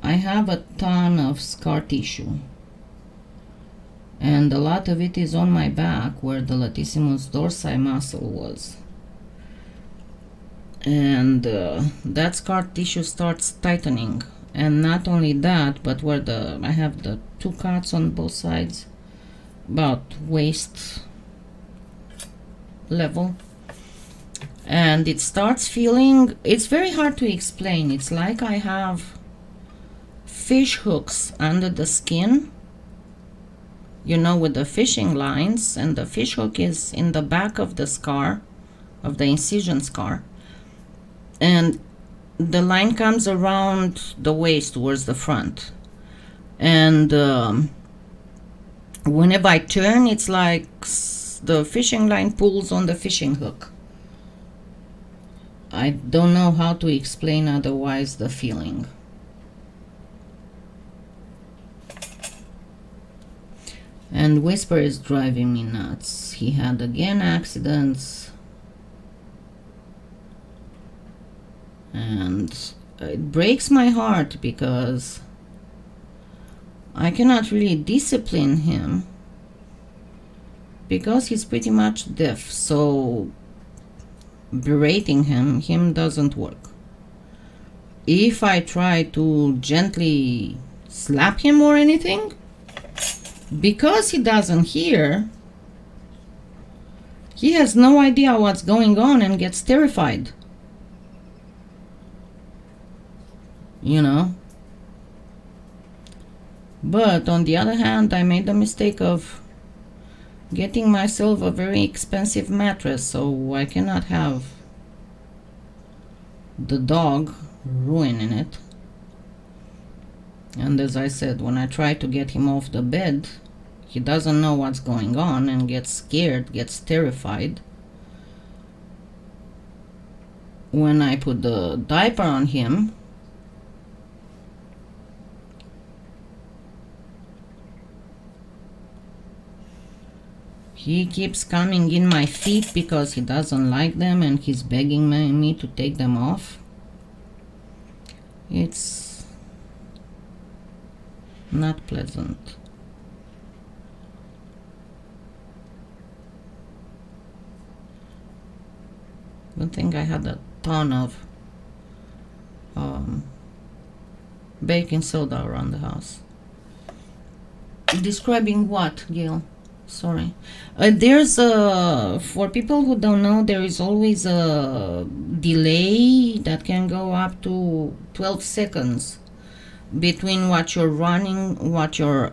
I have a ton of scar tissue. And a lot of it is on my back where the latissimus dorsi muscle was. And that scar tissue starts tightening. And not only that, but where I have the 2 cuts on both sides, about waist level. And it starts feeling, it's very hard to explain. It's like I have fish hooks under the skin, you know, with the fishing lines, and the fish hook is in the back of the scar, of the incision scar. And the line comes around the waist towards the front. And whenever I turn, it's like the fishing line pulls on the fishing hook. I don't know how to explain otherwise the feeling. And Whisper is driving me nuts. He had again accidents. And it breaks my heart because I cannot really discipline him because he's pretty much deaf. So berating him doesn't work. If I try to gently slap him or anything, because he doesn't hear, he has no idea what's going on and gets terrified. You know. But on the other hand, I made the mistake of getting myself a very expensive mattress, so I cannot have the dog ruining it. And as I said, when I try to get him off the bed, he doesn't know what's going on and gets scared, gets terrified. When I put the diaper on him, he keeps coming in my feet because he doesn't like them and he's begging me to take them off. It's not pleasant. Good thing I had a ton of baking soda around the house. Describing what, Gail? Sorry. There's for people who don't know, there is always a delay that can go up to 12 seconds between what you're running, what you're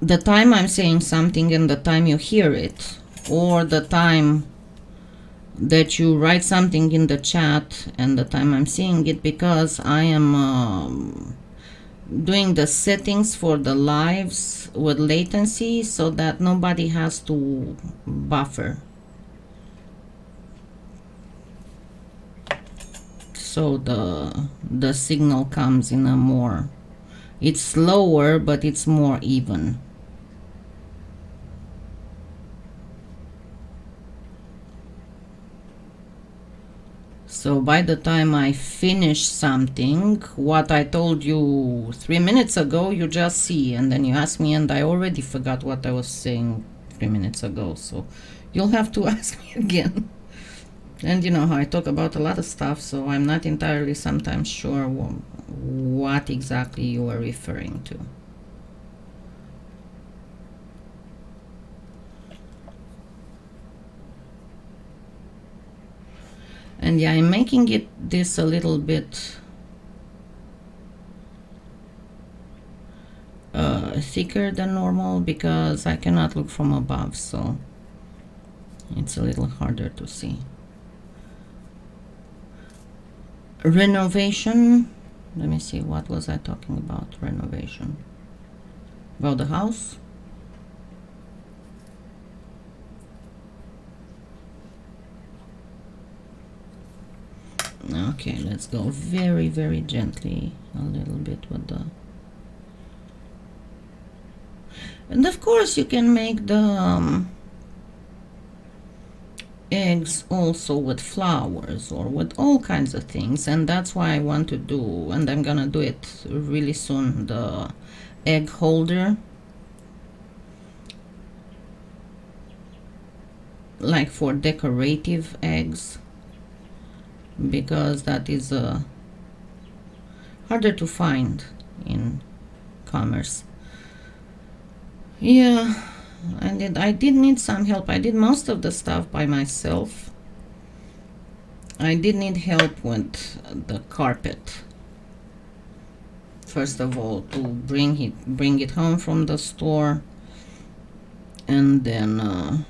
the time I'm saying something and the time you hear it, or the time that you write something in the chat and the time I'm seeing it, because I am doing the settings for the lives with latency so that nobody has to buffer. So the signal comes in a more, it's slower but it's more even. So by the time I finish something, what I told you 3 minutes ago, you just see, and then you ask me, and I already forgot what I was saying 3 minutes ago. So you'll have to ask me again. And you know how I talk about a lot of stuff, so I'm not entirely sometimes sure what exactly you are referring to. And yeah, I'm making this a little bit thicker than normal because I cannot look from above, so it's a little harder to see. Renovation. Let me see, what was I talking about? Renovation. About the house? Okay, let's go very, very gently a little bit with the... And of course you can make the eggs also with flowers or with all kinds of things, and that's why I want to do, and I'm gonna do it really soon, the egg holder, like for decorative eggs, because that is harder to find in commerce. Yeah, I did need some help. I did most of the stuff by myself. I did need help with the carpet. First of all, to bring it home from the store, and then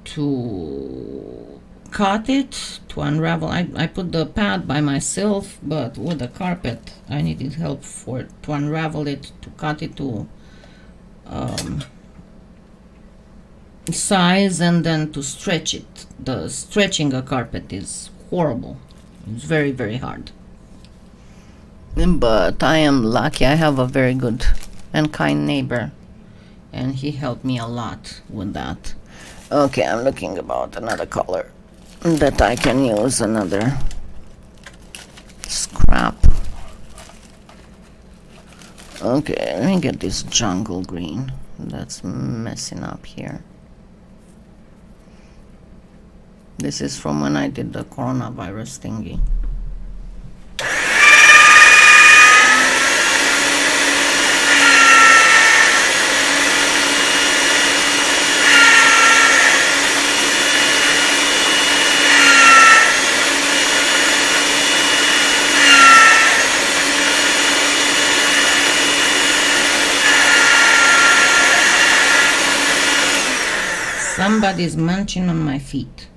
to cut it, to unravel. I put the pad by myself, but with the carpet I needed help to unravel it, to cut it to size, and then to stretch it. The stretching a carpet is horrible. It's very, very hard. But I am lucky. I have a very good and kind neighbor, and he helped me a lot with that. Okay, I'm looking about another color that I can use, another scrap. Okay, let me get this jungle green that's messing up here. This is from when I did the coronavirus thingy. Somebody's munching on my feet.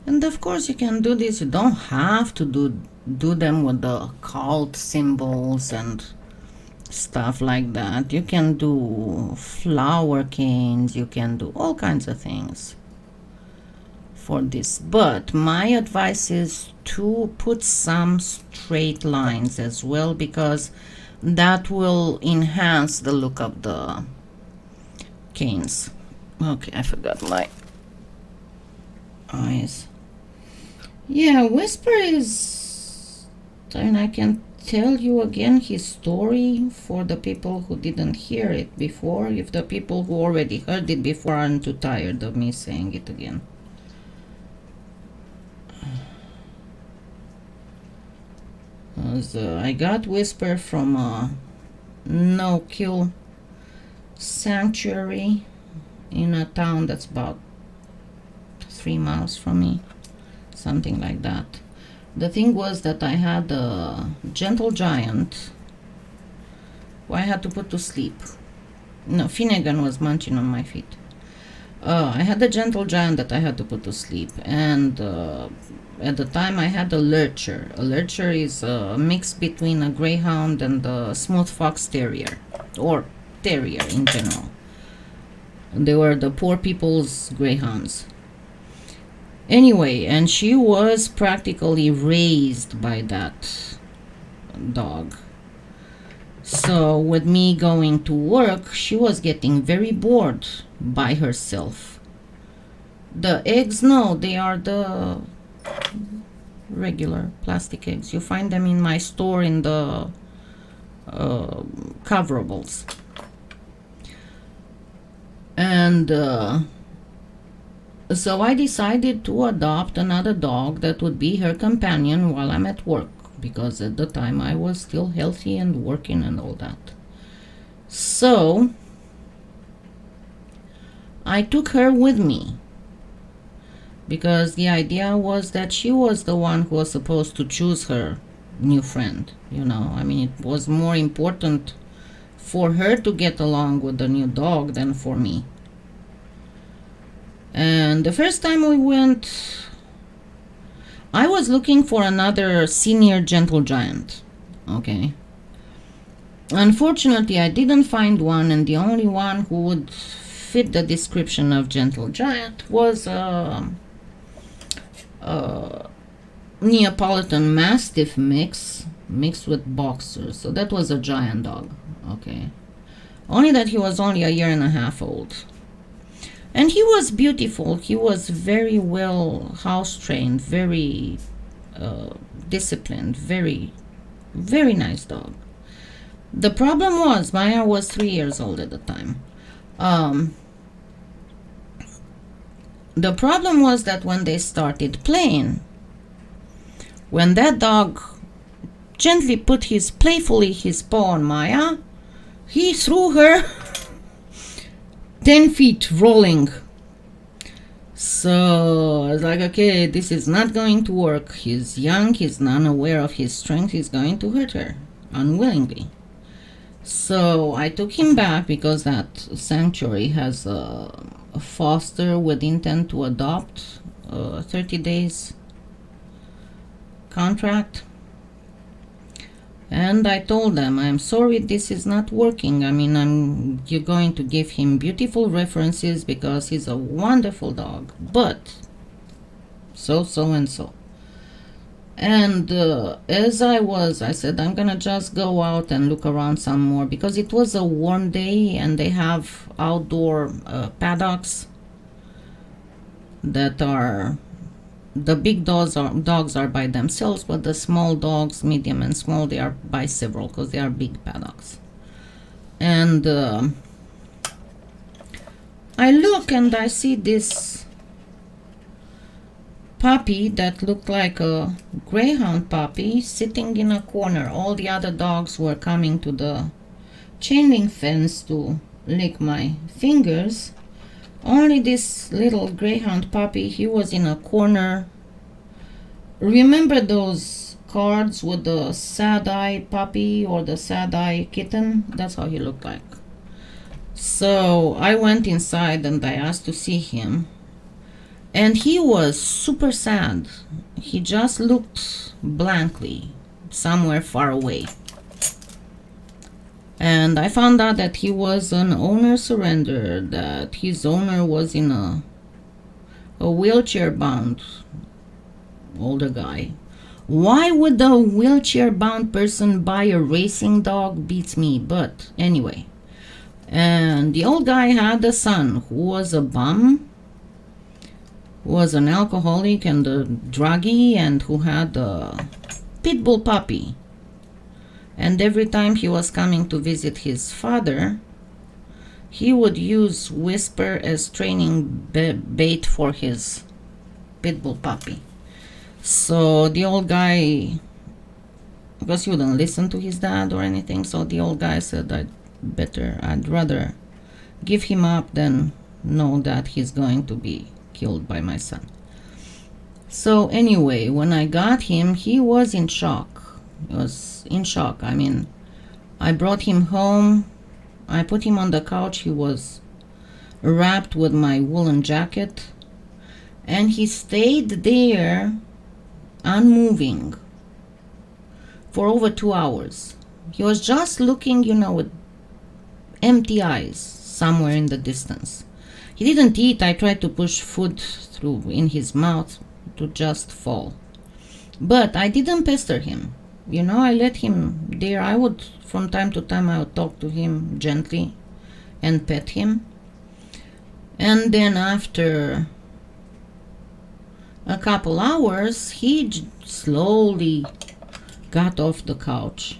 And of course you can do this. You don't have to do them with the cult symbols and stuff like that. You can do flower canes, you can do all kinds of things for this. But my advice is to put some straight lines as well, because that will enhance the look of the canes. Okay, I forgot my eyes. Yeah, Whisper is, and I can tell you again his story for the people who didn't hear it before, if the people who already heard it before aren't too tired of me saying it again. I got Whisper from a no-kill sanctuary in a town that's about 3 miles from me, something like that. The thing was that I had a gentle giant who I had to put to sleep. No, Finnegan was munching on my feet. I had a gentle giant that I had to put to sleep, and at the time I had a lurcher. A lurcher is a mix between a greyhound and a smooth fox terrier, or terrier in general. They were the poor people's greyhounds. Anyway, and she was practically raised by that dog. So with me going to work, she was getting very bored by herself. The eggs, no, they are the regular plastic eggs. You find them in my store in the coverables. And so I decided to adopt another dog that would be her companion while I'm at work, because at the time I was still healthy and working and all that. So I took her with me, because the idea was that she was the one who was supposed to choose her new friend. You know, I mean, it was more important for her to get along with the new dog than for me. And the first time we went, I was looking for another senior gentle giant. Okay. Unfortunately, I didn't find one, and the only one who would fit the description of gentle giant was Neapolitan Mastiff mixed with boxer. So that was a giant dog. Okay. Only that he was only 1.5 years old. And he was beautiful. He was very well house trained, very disciplined, very, very nice dog. The problem was, Maya was 3 years old at the time. The problem was that when they started playing, when that dog gently put playfully his paw on Maya, he threw her 10 feet rolling. So I was like, okay, this is not going to work. He's young, he's not aware of his strength, he's going to hurt her unwillingly. So I took him back, because that sanctuary has a foster with intent to adopt, 30 days contract. And I told them, I'm sorry, this is not working. I mean, you're going to give him beautiful references because he's a wonderful dog, but so and so. And as I said, I'm gonna just go out and look around some more, because it was a warm day and they have outdoor paddocks that are, the big dogs are by themselves, but the small dogs, medium and small, they are by several, because they are big paddocks. And I look and I see this puppy that looked like a greyhound puppy sitting in a corner. All the other dogs were coming to the chain link fence to lick my fingers. Only this little greyhound puppy, he was in a corner. Remember those cards with the sad-eye puppy or the sad-eye kitten? That's how he looked like. So I went inside and I asked to see him. And he was super sad. He just looked blankly, somewhere far away. And I found out that he was an owner surrender, that his owner was in a wheelchair-bound older guy. Why would the wheelchair-bound person buy a racing dog beats me, but anyway. And the old guy had a son who was a bum, who was an alcoholic and a druggie, and who had a pit bull puppy. And every time he was coming to visit his father, he would use Whisper as training bait for his pit bull puppy. So the old guy, because he wouldn't listen to his dad or anything, so the old guy said, I'd rather give him up than know that he's going to be killed by my son. So anyway, when I got him, he was in shock. He was in shock. I mean, I brought him home. I put him on the couch. He was wrapped with my woolen jacket. And he stayed there, unmoving, for over 2 hours. He was just looking, with empty eyes somewhere in the distance. He didn't eat. I tried to push food through in his mouth to just fall. But I didn't pester him. I let him there. From time to time, I would talk to him gently and pet him. And then after a couple hours, he slowly got off the couch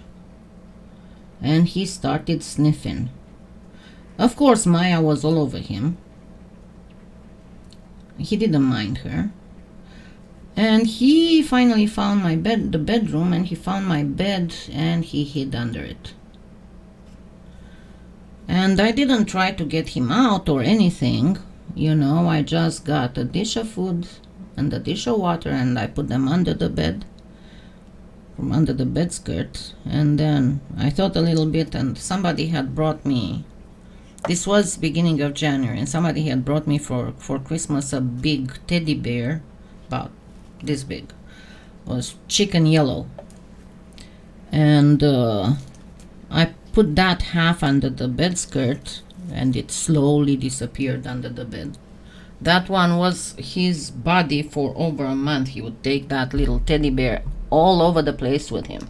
and he started sniffing. Of course, Maya was all over him. He didn't mind her. And he finally found the bedroom, and he found my bed and he hid under it. And I didn't try to get him out or anything. I just got a dish of food and a dish of water, and I put them under the bed, from under the bed skirt. And then I thought a little bit, and somebody had brought me, this was beginning of January, and somebody had brought me for Christmas a big teddy bear, about this big. It was chicken yellow. And I put that half under the bed skirt, and it slowly disappeared under the bed. That one was his body for over a month. He would take that little teddy bear all over the place with him.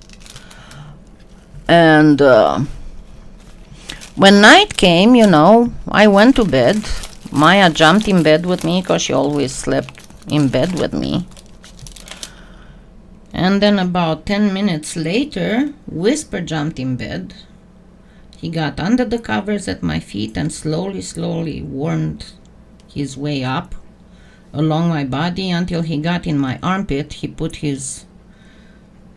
And when night came, I went to bed. Maya jumped in bed with me because she always slept in bed with me. And then about 10 minutes later, Whisper jumped in bed. He got under the covers at my feet and slowly wormed his way up along my body until he got in my armpit. He put his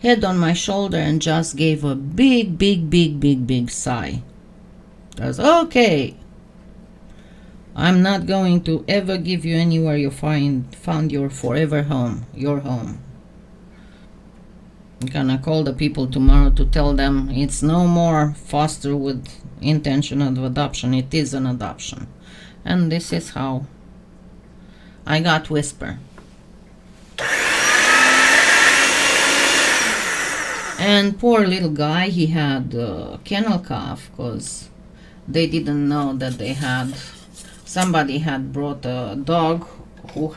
head on my shoulder and just gave a big sigh. I was, okay, I'm not going to ever give you anywhere you found your forever home, your home. I'm gonna call the people tomorrow to tell them it's no more foster with intention of adoption. It is an adoption. And this is how I got Whisper. And poor little guy, he had kennel cough because they didn't know that somebody had brought a dog who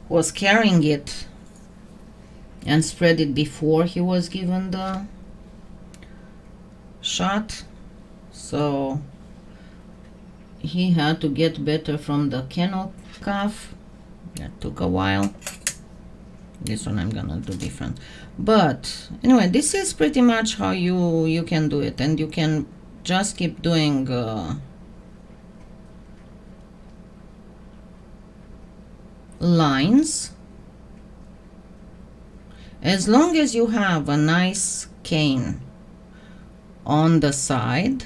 was carrying it and spread it before he was given the shot. So he had to get better from the kennel cough. That took a while. This one I'm gonna do different. But anyway, this is pretty much how you can do it, and you can just keep doing lines. As long as you have a nice cane on the side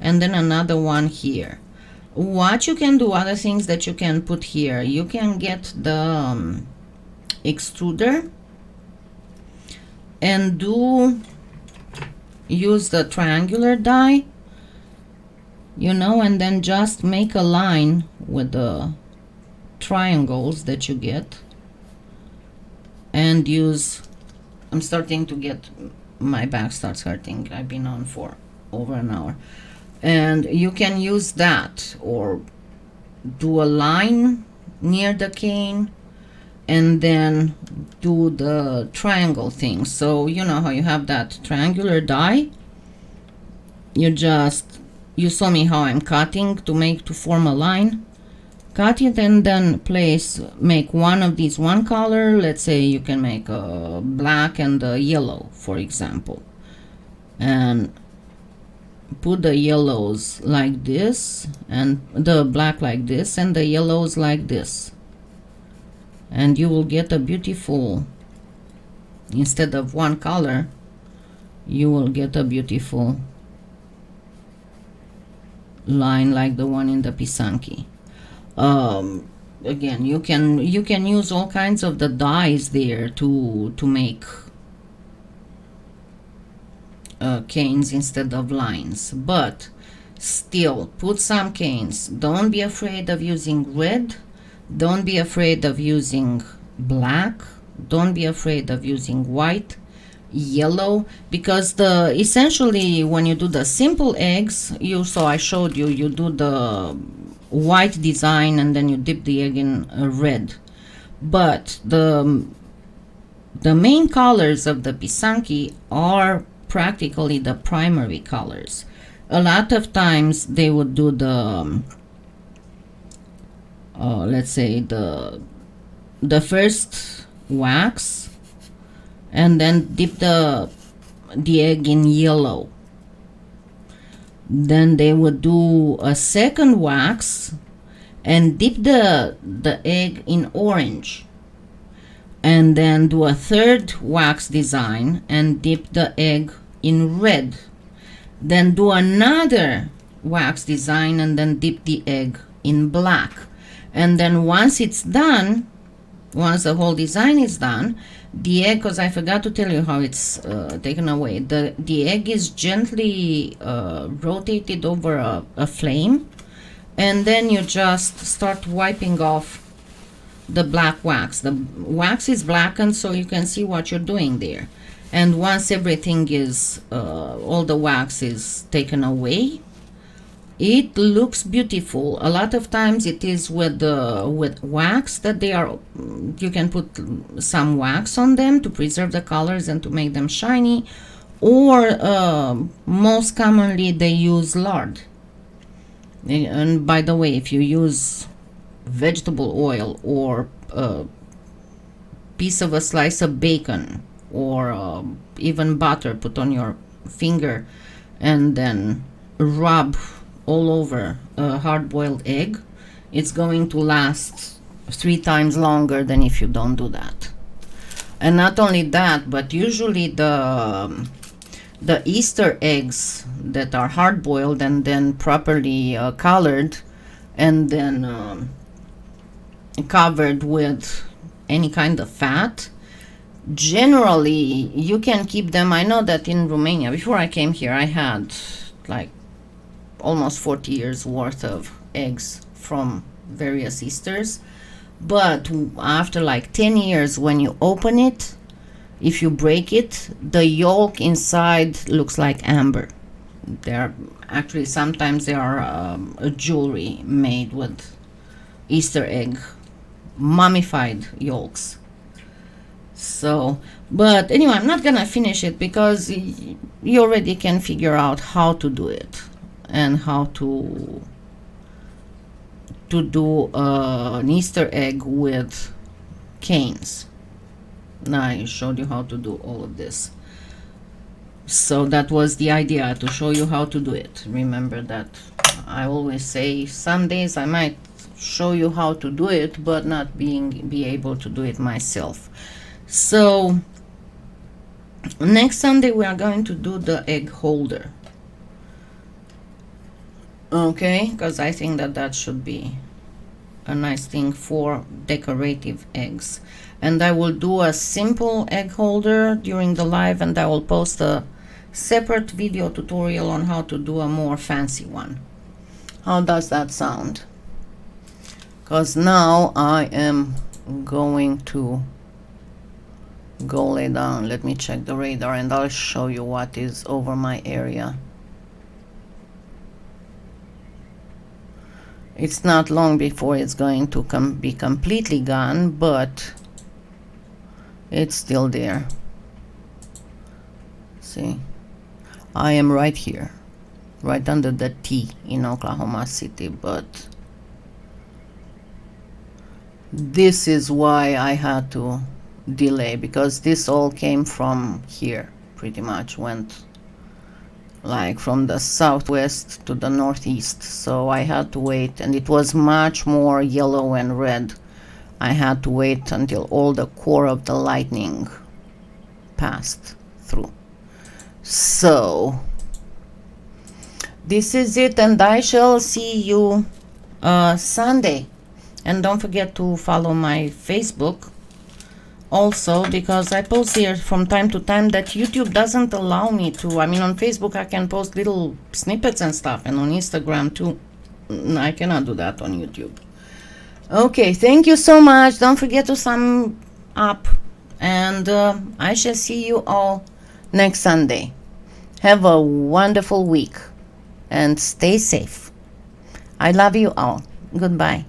and then another one here. What you can do, other things that you can put here, you can get the extruder and use the triangular die, and then just make a line with the triangles that you get. And I'm starting to get, my back starts hurting. I've been on for over an hour. And you can use that or do a line near the cane and then do the triangle thing. So you know how you have that triangular die? You saw me how I'm cutting to form a line. Cut it and then make one of these one color. Let's say you can make a black and a yellow, for example. And put the yellows like this and the black like this and the yellows like this. And you will get a beautiful, instead of one color, you will get a beautiful line like the one in the Pisanki. again, you can use all kinds of the dyes there to make canes instead of lines, but still put some canes. Don't be afraid of using red, don't be afraid of using black, don't be afraid of using white, yellow, because the essentially when you do the simple eggs, I showed you, you do the white design and then you dip the egg in red, but the main colors of the pisanki are practically the primary colors. A lot of times they would do the let's say the first wax and then dip the egg in yellow. Then they would do a second wax and dip the egg in orange, and then do a third wax design and dip the egg in red. Then do another wax design and then dip the egg in black. And then once it's done, once the whole design is done, the egg, because I forgot to tell you how it's taken away, the egg is gently rotated over a flame, and then you just start wiping off the black wax. The wax is blackened so you can see what you're doing there. And once everything is all the wax is taken away, it looks beautiful. A lot of times it is with wax that they are, you can put some wax on them to preserve the colors and to make them shiny, or most commonly they use lard. And by the way, if you use vegetable oil or a piece of a slice of bacon or even butter, put on your finger and then rub all over a hard-boiled egg, it's going to last 3 times longer than if you don't do that. And not only that, but usually the Easter eggs that are hard-boiled and then properly colored and then covered with any kind of fat, generally you can keep them. I know that in Romania, before I came here, I had like almost 40 years worth of eggs from various Easters, but after like 10 years, when you open it, if you break it, the yolk inside looks like amber. They're actually, sometimes there are a jewelry made with Easter egg mummified yolks. So, but anyway, I'm not gonna finish it because you already can figure out how to do it and how to do an Easter egg with canes. Now I showed you how to do all of this. So that was the idea, to show you how to do it. Remember that I always say some days I might show you how to do it, but not be able to do it myself. So next Sunday we are going to do the egg holder. Okay, because I think that should be a nice thing for decorative eggs. And I will do a simple egg holder during the live, and I will post a separate video tutorial on how to do a more fancy one. How does that sound? Because now I am going to go lay down. Let me check the radar and I'll show you what is over my area. It's not long before it's going to be completely gone, but it's still there. See, I am right here, right under the T in Oklahoma City, but this is why I had to delay, because this all came from here, pretty much went like from the southwest to the northeast, so I had to wait, and it was much more yellow and red. I had to wait until all the core of the lightning passed through. So this is it, and I shall see you Sunday. And don't forget to follow my Facebook also, because I post here from time to time that YouTube doesn't allow me to. I mean, on Facebook I can post little snippets and stuff, and on Instagram too. I cannot do that on YouTube. Okay, thank you so much. Don't forget to sum up, and I shall see you all next Sunday. Have a wonderful week and stay safe. I love you all. Goodbye.